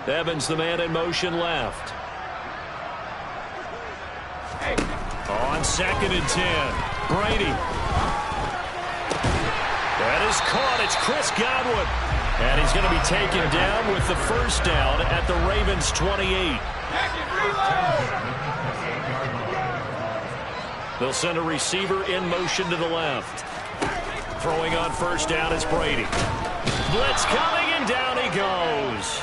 Evans, the man in motion left. On 2nd and 10. Brady. That is caught. It's Chris Godwin. And he's going to be taken down with the first down at the Ravens' 28. They'll send a receiver in motion to the left. Throwing on first down is Brady. Blitz coming, and down he goes.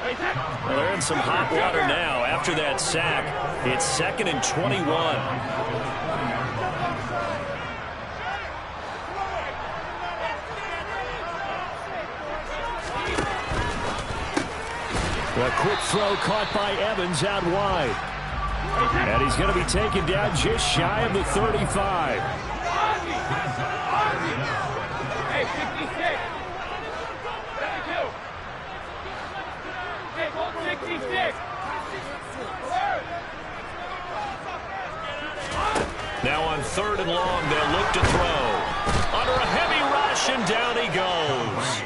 Well, they're in some hot water now after that sack. It's 2nd and 21. A quick throw caught by Evans out wide. And he's going to be taken down just shy of the 35. Hey, 66. 66. Now on 3rd and long, they'll look to throw. Under a heavy rush, and down he goes.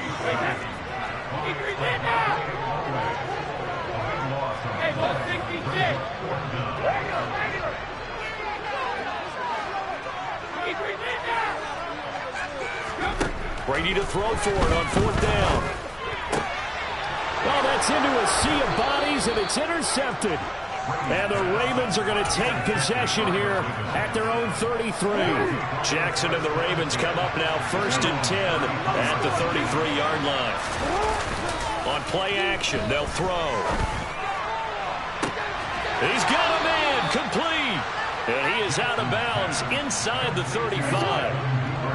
Brady to throw for it on 4th down. Well, that's into a sea of bodies, and it's intercepted. And the Ravens are going to take possession here at their own 33. Jackson and the Ravens come up now 1st and 10 at the 33-yard line. On play action, they'll throw. He's got a man, complete. And he is out of bounds inside the 35.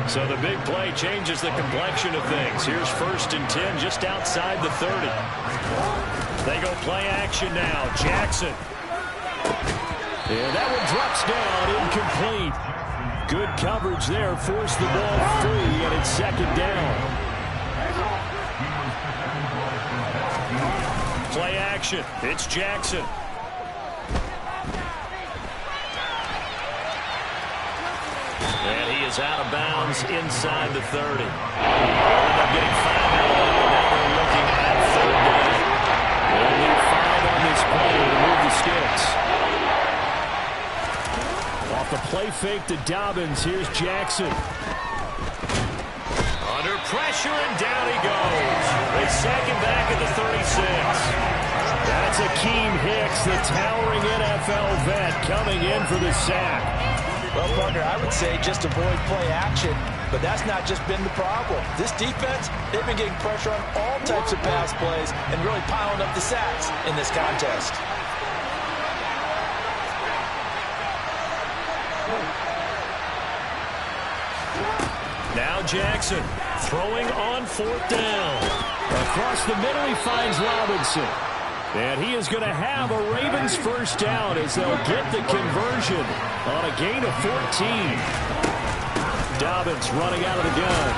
So the big play changes the complexion of things. Here's 1st and 10 just outside the 30. They go play action now. Jackson. And that one drops down, incomplete. Good coverage there, forced the ball free, and it's 2nd down. Play action, it's Jackson. And he is out of bounds inside the 30. They'll end up getting 5 out of it, and now they're looking at 3rd down. They'll need 5 on this play to move the sticks. Off the play fake to Dobbins. Here's Jackson. Under pressure, and down he goes. They sack him back at the 36. That's Akeem Hicks, the towering NFL vet, coming in for the sack. Well, partner, I would say just avoid play action, but that's not just been the problem. This defense, they've been getting pressure on all types of pass plays and really piling up the sacks in this contest. Now Jackson throwing on 4th down. Across the middle, he finds Robinson. And he is going to have a Ravens first down as they'll get the conversion on a gain of 14. Dobbins running out of the gun.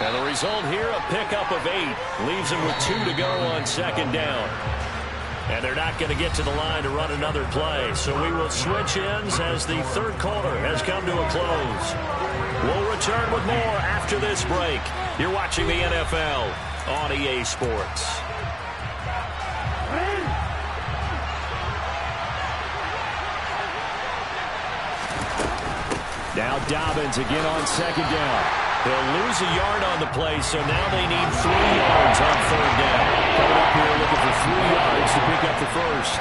And the result here, a pickup of 8. Leaves him with 2 to go on 2nd down. And they're not going to get to the line to run another play. So we will switch ends as the 3rd quarter has come to a close. We'll return with more after this break. You're watching the NFL on EA Sports. Now Dobbins again on 2nd down. They'll lose a yard on the play, so now they need 3 yards on 3rd down. Coming up here looking for 3 yards to pick up the first.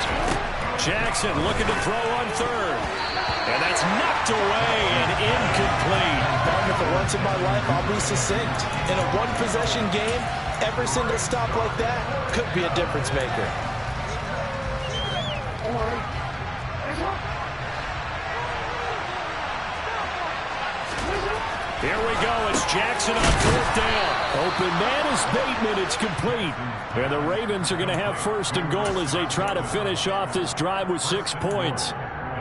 Jackson looking to throw on 3rd. And that's knocked away and incomplete. Partner, for once in my life, I'll be succinct. In a one-possession game, every single stop like that could be a difference maker. Here we go. It's Jackson on 4th down. Open man is Bateman. It's complete. And the Ravens are going to have 1st and goal as they try to finish off this drive with 6 points.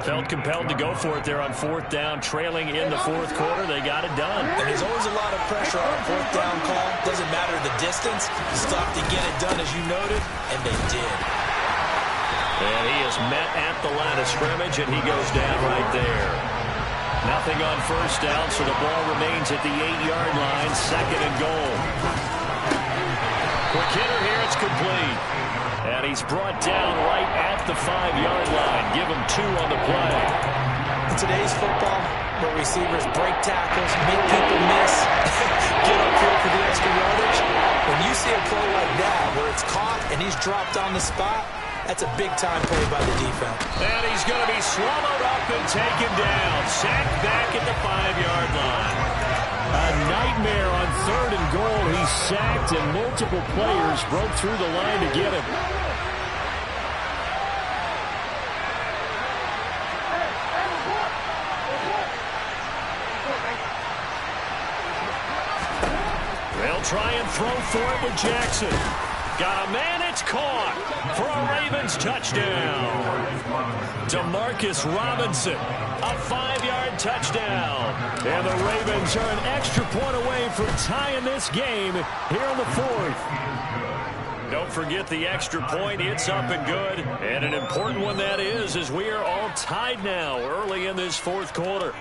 Felt compelled to go for it there on 4th down, trailing in the 4th quarter. They got it done. And there's always a lot of pressure on a 4th down call. Doesn't matter the distance. Stop to get it done, as you noted, and they did. And he is met at the line of scrimmage, and he goes down right there. Nothing on 1st down, so the ball remains at the 8-yard line, 2nd and goal. Quick hitter here, it's complete. And he's brought down right at the 5-yard line. Give him 2 on the play. In today's football, where receivers break tackles, make people miss, get upfield for the extra yardage, when you see a play like that where it's caught and he's dropped on the spot, that's a big-time play by the defense. And he's going to be swallowed up and taken down. Sacked back at the 5-yard line. A nightmare on 3rd and goal. He's sacked, and multiple players broke through the line to get him. They'll try and throw for it with Jackson. Got a man, it's caught for a Ravens touchdown. DeMarcus Robinson, a 5-yard touchdown. And the Ravens are an extra point away from tying this game here in the 4th. Don't forget the extra point. It's up and good. And an important one that is, as we are all tied now early in this 4th quarter.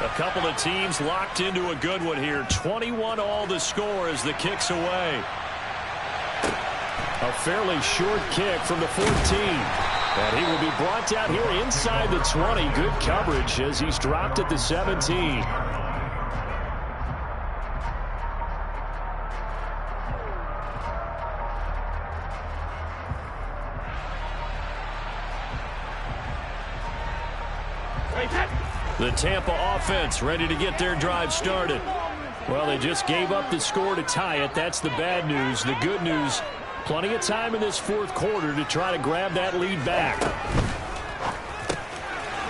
A couple of teams locked into a good one here. 21 all the score as the kick's away. A fairly short kick from the 14. And he will be brought down here inside the 20. Good coverage as he's dropped at the 17. The Tampa offense ready to get their drive started. Well, they just gave up the score to tie it. That's the bad news. The good news, plenty of time in this 4th quarter to try to grab that lead back.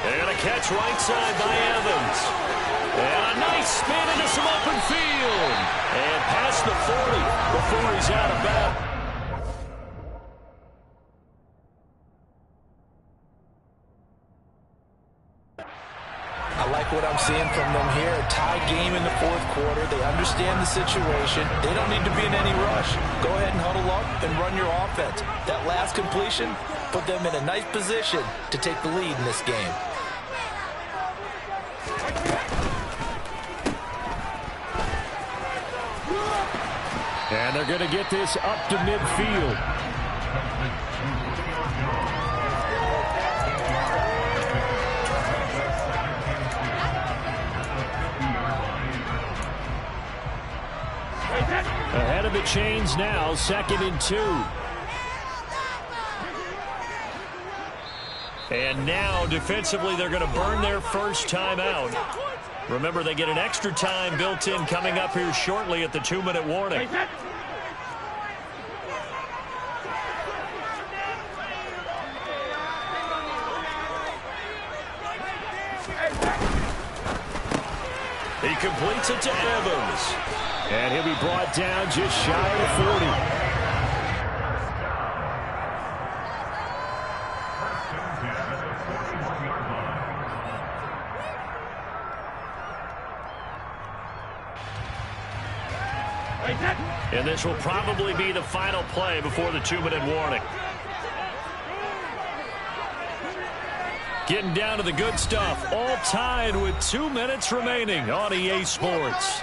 And a catch right side by Evans. And a nice spin into some open field. And past the 40 before he's out of bounds. I like what I'm seeing from them here. A tie game in the 4th quarter. They understand the situation. They don't need to be in any rush. Go ahead and huddle up and run your offense. That last completion put them in a nice position to take the lead in this game. And they're going to get this up to midfield. Ahead of the chains now, 2nd and 2. And now, defensively, they're going to burn their first timeout. Remember, they get an extra time built in coming up here shortly at the 2-minute warning. He completes it to Evans. And he'll be brought down just shy of 40. And this will probably be the final play before the 2-minute warning. Getting down to the good stuff. All tied with 2 minutes remaining on EA Sports.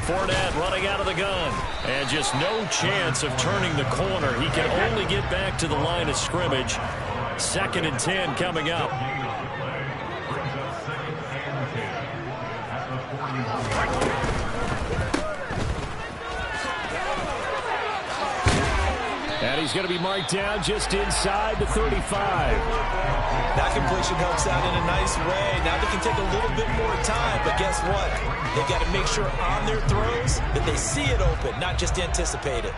Fournette running out of the gun. And just no chance of turning the corner. He can only get back to the line of scrimmage. 2nd and 10 coming up. And he's going to be marked down just inside the 35. That completion helps out in a nice way. Now they can take a little bit more time, but guess what? They've got to make sure on their throws that they see it open, not just anticipate it.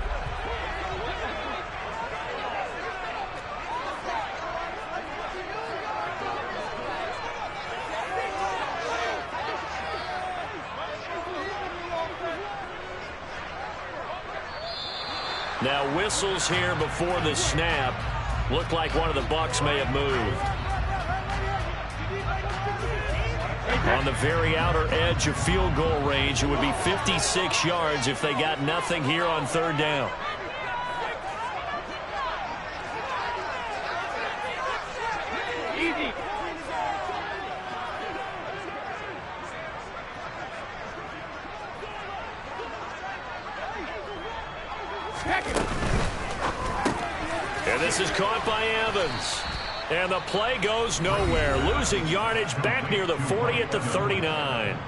Now whistles here before the snap. Looked like one of the Bucs may have moved. On the very outer edge of field goal range, it would be 56 yards if they got nothing here on 3rd down. Easy. And this is caught by Evans. And the play goes nowhere. Losing yardage back near the 40 at the 39.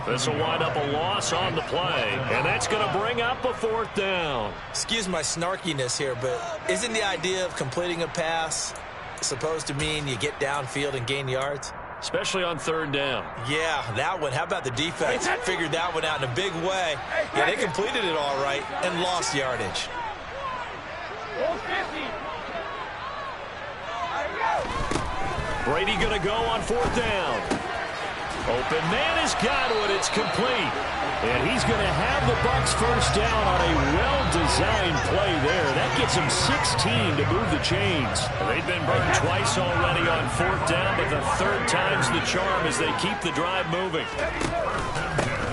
This will wind up a loss on the play. And that's going to bring up a 4th down. Excuse my snarkiness here, but isn't the idea of completing a pass supposed to mean you get downfield and gain yards? Especially on 3rd down. Yeah, that one. How about the defense? Figured that one out in a big way. Yeah, they completed it all right and lost yardage. Brady going to go on 4th down. Open man has got it. It's complete. And he's going to have the Bucs first down on a well-designed play there. That gets him 16 to move the chains. They've been burned twice already on 4th down, but the 3rd time's the charm as they keep the drive moving.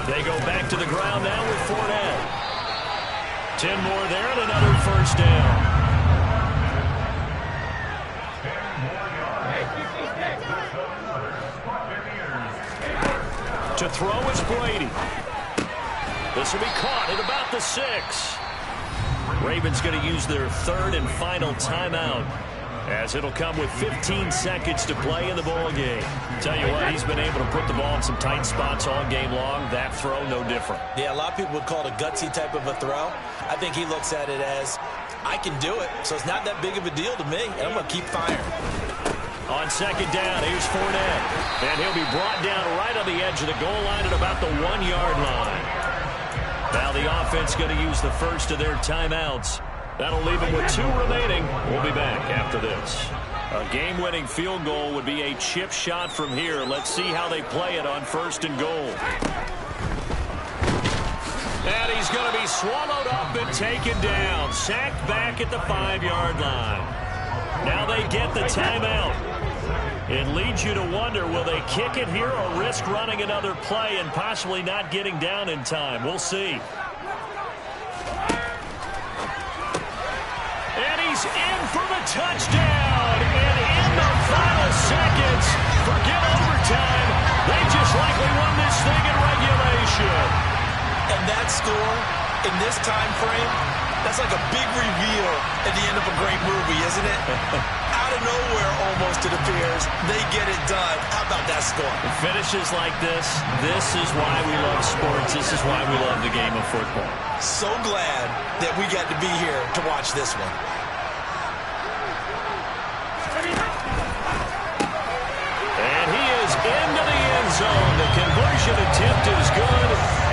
They go back to the ground now with Fournette. 10 more there and another first down. To throw is Brady. This will be caught at about the 6. Ravens going to use their 3rd and final timeout, as it'll come with 15 seconds to play in the ball game. Tell you what, he's been able to put the ball in some tight spots all game long. That throw, no different. Yeah, a lot of people would call it a gutsy type of a throw. I think he looks at it as, I can do it, so it's not that big of a deal to me, and I'm going to keep firing. On 2nd down, here's Fournette. And he'll be brought down right on the edge of the goal line at about the 1-yard line. Now the offense going to use the first of their timeouts. That'll leave them with 2 remaining. We'll be back after this. A game-winning field goal would be a chip shot from here. Let's see how they play it on 1st and goal. And he's going to be swallowed up and taken down. Sacked back at the 5-yard line. Now they get the timeout. It leads you to wonder, will they kick it here or risk running another play and possibly not getting down in time? We'll see. And he's in for the touchdown. And in the final seconds, forget overtime. They just likely won this thing in regulation. And that score in this time frame, that's like a big reveal at the end of a great movie, isn't it? Out of nowhere, almost, it appears, they get it done. How about that score? Finishes like this is why we love sports. This is why we love the game of football. So glad that we got to be here to watch this one. And he is into the end zone. The conversion attempt is good,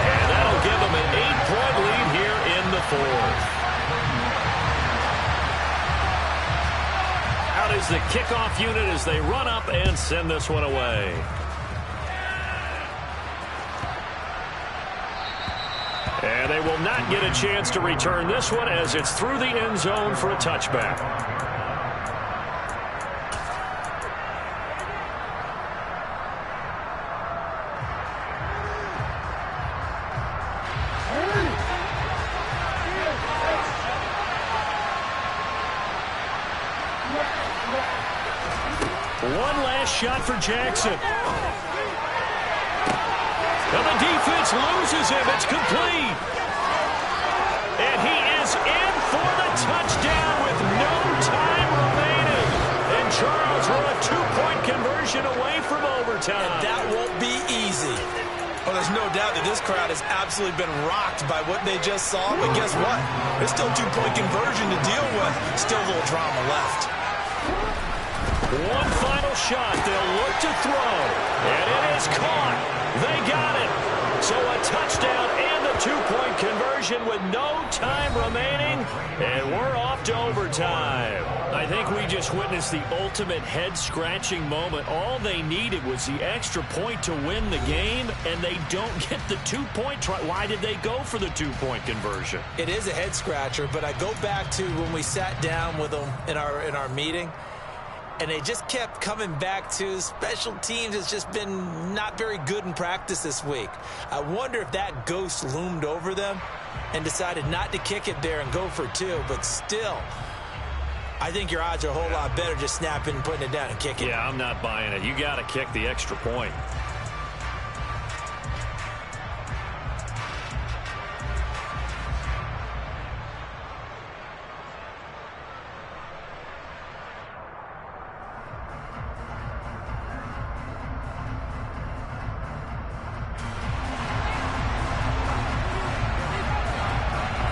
and that'll give them an 8-point lead here in the fourth. Out is the kickoff unit as they run up and send this one away. And they will not get a chance to return this one as it's through the end zone for a touchback. One last shot for Jackson. And the defense loses him. It's complete. And he is in for the touchdown with no time remaining. And Charles, we're a 2-point conversion away from overtime. And that won't be easy. Well, there's no doubt that this crowd has absolutely been rocked by what they just saw. But guess what? There's still 2-point conversion to deal with. Still a little drama left. One final shot. They'll look to throw. And it is caught. They got it. So a touchdown and a 2-point conversion with no time remaining. And we're off to overtime. I think we just witnessed the ultimate head-scratching moment. All they needed was the extra point to win the game, and they don't get the 2-point try. Why did they go for the 2-point conversion? It is a head-scratcher, but I go back to when we sat down with them in our meeting, and they just kept coming back to special teams has just been not very good in practice this week. I wonder if that ghost loomed over them and decided not to kick it there and go for 2. But still, I think your odds are a whole lot better just snapping and putting it down and kicking. Yeah, I'm not buying it. You got to kick the extra point.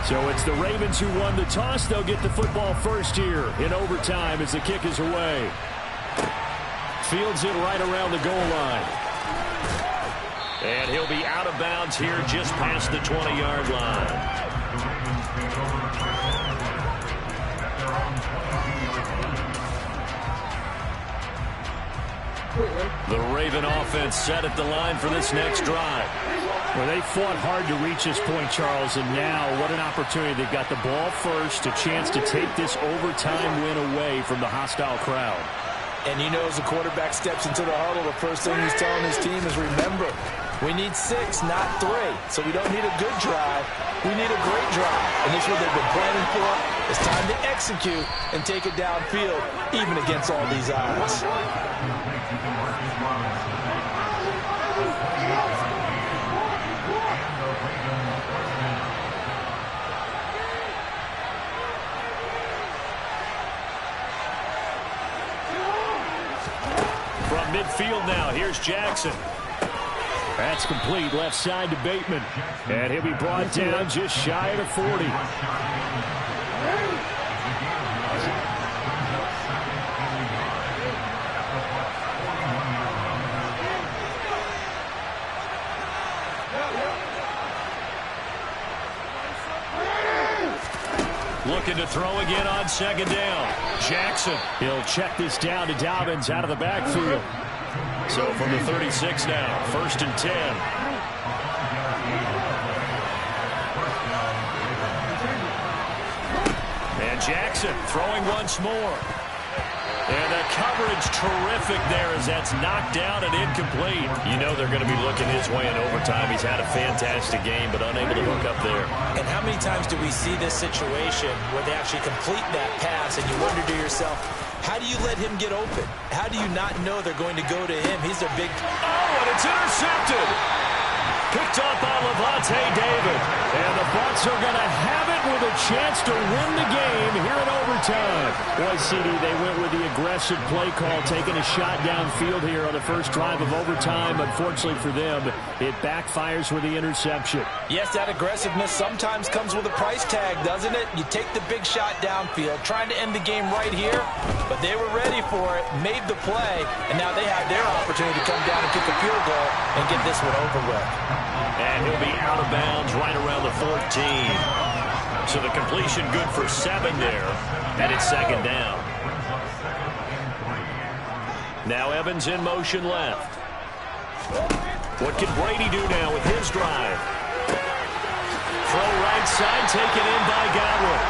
So it's the Ravens who won the toss. They'll get the football first here in overtime as the kick is away. Fields it right around the goal line. And he'll be out of bounds here just past the 20-yard line. The Raven offense set at the line for this next drive. Well, they fought hard to reach this point, Charles, and now what an opportunity. They've got the ball first, a chance to take this overtime win away from the hostile crowd. And you know, as the quarterback steps into the huddle, the first thing he's telling his team is, remember, we need 6, not 3. So we don't need a good drive. We need a great drive. And this is what they've been planning for. It's time to execute and take it downfield, even against all these odds. From midfield now, here's Jackson. That's complete, left side to Bateman. And he'll be brought down just shy of the 40. Looking to throw again on second down. Jackson. He'll check this down to Dobbins out of the backfield. So from the 36 now, 1st and 10. And Jackson throwing once more. And the coverage terrific there as that's knocked down and incomplete. You know they're going to be looking his way in overtime. He's had a fantastic game, but unable to hook up there. And how many times do we see this situation where they actually complete that pass and you wonder to yourself, how do you let him get open? How do you not know they're going to go to him? He's their big... Oh, and it's intercepted. Picked up by Levante David. And the Bucs are going to have it with a chance to win the game here in overtime. Boy, CD, they went with the aggressive play call, taking a shot downfield here on the first drive of overtime. Unfortunately for them, it backfires with the interception. Yes, that aggressiveness sometimes comes with a price tag, doesn't it? You take the big shot downfield, trying to end the game right here, but they were ready for it, made the play, and now they have their opportunity to come down and kick a field goal and get this one over with. And he'll be out of bounds right around the 14. So the completion good for 7 there, and it's second down. Now Evans in motion left. What can Brady do now with his drive? Throw right side, taken in by Godwin.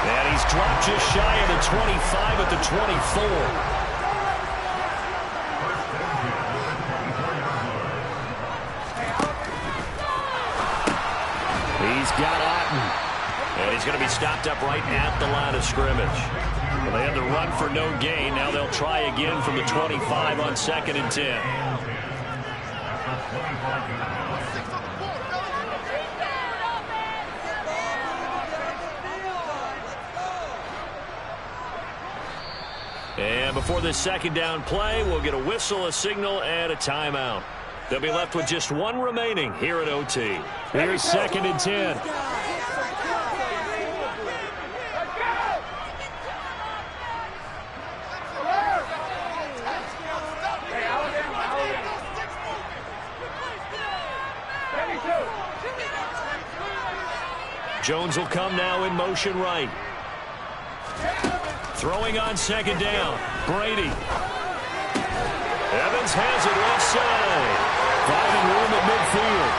And he's dropped just shy of the 25 at the 24. He's got Otten. And he's going to be stopped up right at the line of scrimmage. Well, they had the run for no gain. Now they'll try again from the 25 on 2nd and 10. And before this second down play, we'll get a whistle, a signal, and a timeout. They'll be left with just one remaining here at OT. Here's 2nd and 10. Jones will come now in motion right. Throwing on 2nd down. Brady. Evans has it left side. Finding room at midfield.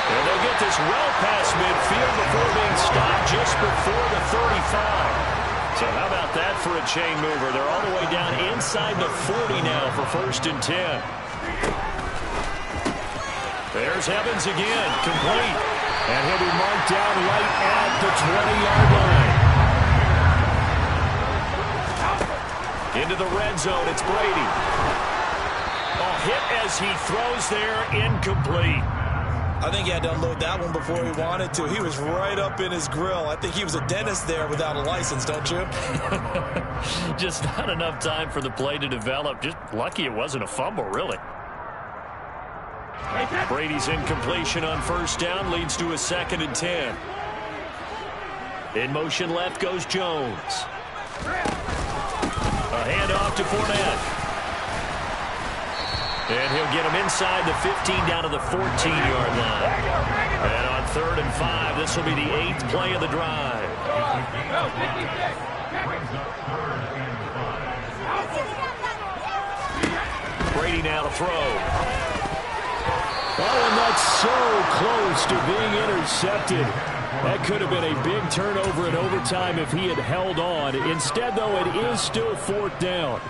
And they'll get this well past midfield before being stopped just before the 35. So how about that for a chain mover? They're all the way down inside the 40 now for 1st and 10. There's Evans again, complete. And he'll be marked down right at the 20-yard line. Into the red zone, it's Brady. A hit as he throws there, incomplete. I think he had to unload that one before he wanted to. He was right up in his grill. I think he was a dentist there without a license, don't you? Just not enough time for the play to develop. Just lucky it wasn't a fumble, really. Brady's incompletion on 1st down leads to a 2nd and 10. In motion left goes Jones. A handoff to Fournette. And he'll get him inside the 15 down to the 14-yard line. And on 3rd and 5, this will be the 8th play of the drive. Brady now to throw. Oh, and that's so close to being intercepted. That could have been a big turnover in overtime if he had held on. Instead, though, it is still 4th down.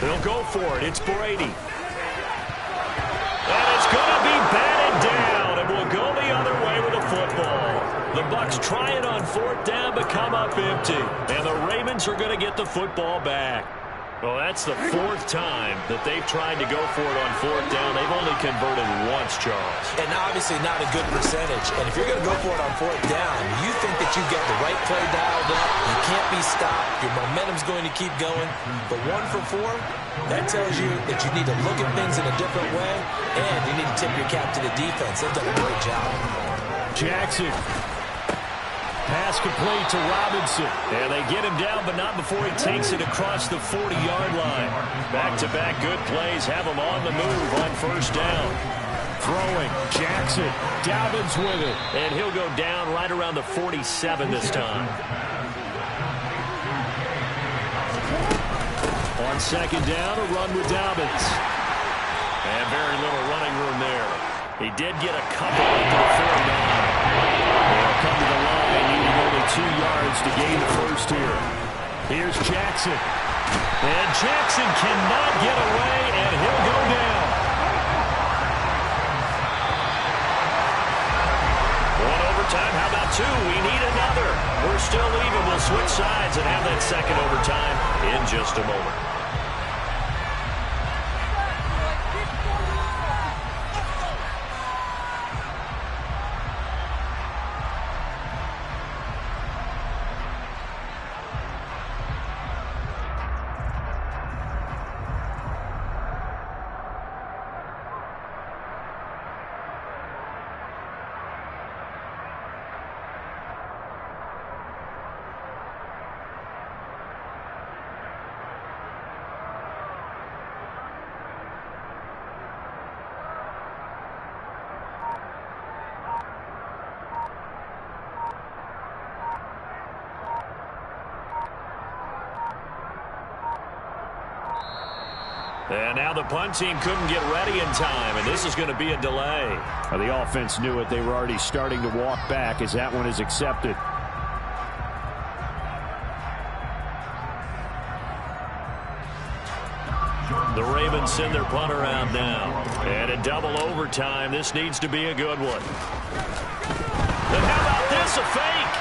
They'll go for it. It's Brady. And it's going to be batted down, and we'll go the other way with the football. The Bucs try it on 4th down, but come up empty. And the Ravens are going to get the football back. Well, that's the 4th time that they've tried to go for it on 4th down. They've only converted once, Charles. And obviously not a good percentage. And if you're going to go for it on 4th down, you think that you've got the right play dialed up. You can't be stopped. Your momentum's going to keep going. But 1 for 4, that tells you that you need to look at things in a different way, and you need to tip your cap to the defense. They've done a great job. Jackson. Pass complete to Robinson. And they get him down, but not before he takes it across the 40-yard line. Back-to-back good plays have him on the move on 1st down. Throwing. Jackson. Dobbins with it. And he'll go down right around the 47 this time. On second down, a run with Dobbins. And very little running room there. He did get a couple into the 49. They'll come to the line, needing only 2 yards to gain the first here. Here's Jackson. And Jackson cannot get away, and he'll go down. One overtime, how about 2? We need another. We're still even. We'll switch sides and have that second overtime in just a moment. And now the punt team couldn't get ready in time, and this is going to be a delay. Well, the offense knew it. They were already starting to walk back as that one is accepted. The Ravens send their punter out now. And in double overtime, this needs to be a good one. And how about this, a fake?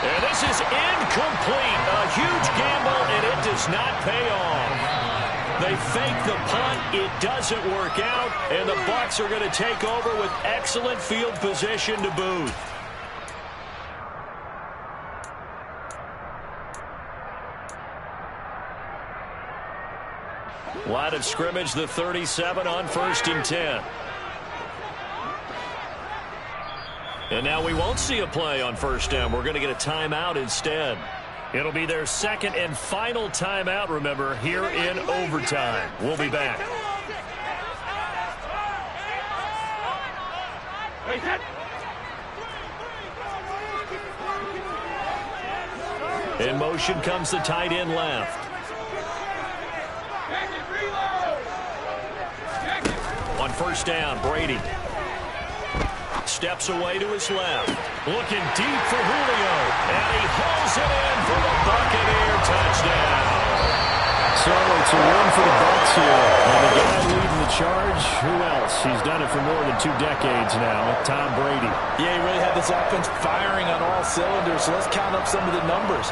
And this is incomplete. A huge gamble, and it does not pay off. They fake the punt. It doesn't work out, and the Bucs are going to take over with excellent field position to boot. Line of scrimmage, the 37 on 1st and 10. And now we won't see a play on 1st down. We're going to get a timeout instead. It'll be their second and final timeout, remember, here in overtime. We'll be back. In motion comes the tight end left. On 1st down, Brady steps away to his left. Looking deep for Julio. And he hauls it in for the Buccaneer touchdown. So it's a win for the Bucs here. And the guy leading the charge, who else? He's done it for more than 2 decades now, Tom Brady. Yeah, he really had this offense firing on all cylinders. So let's count up some of the numbers.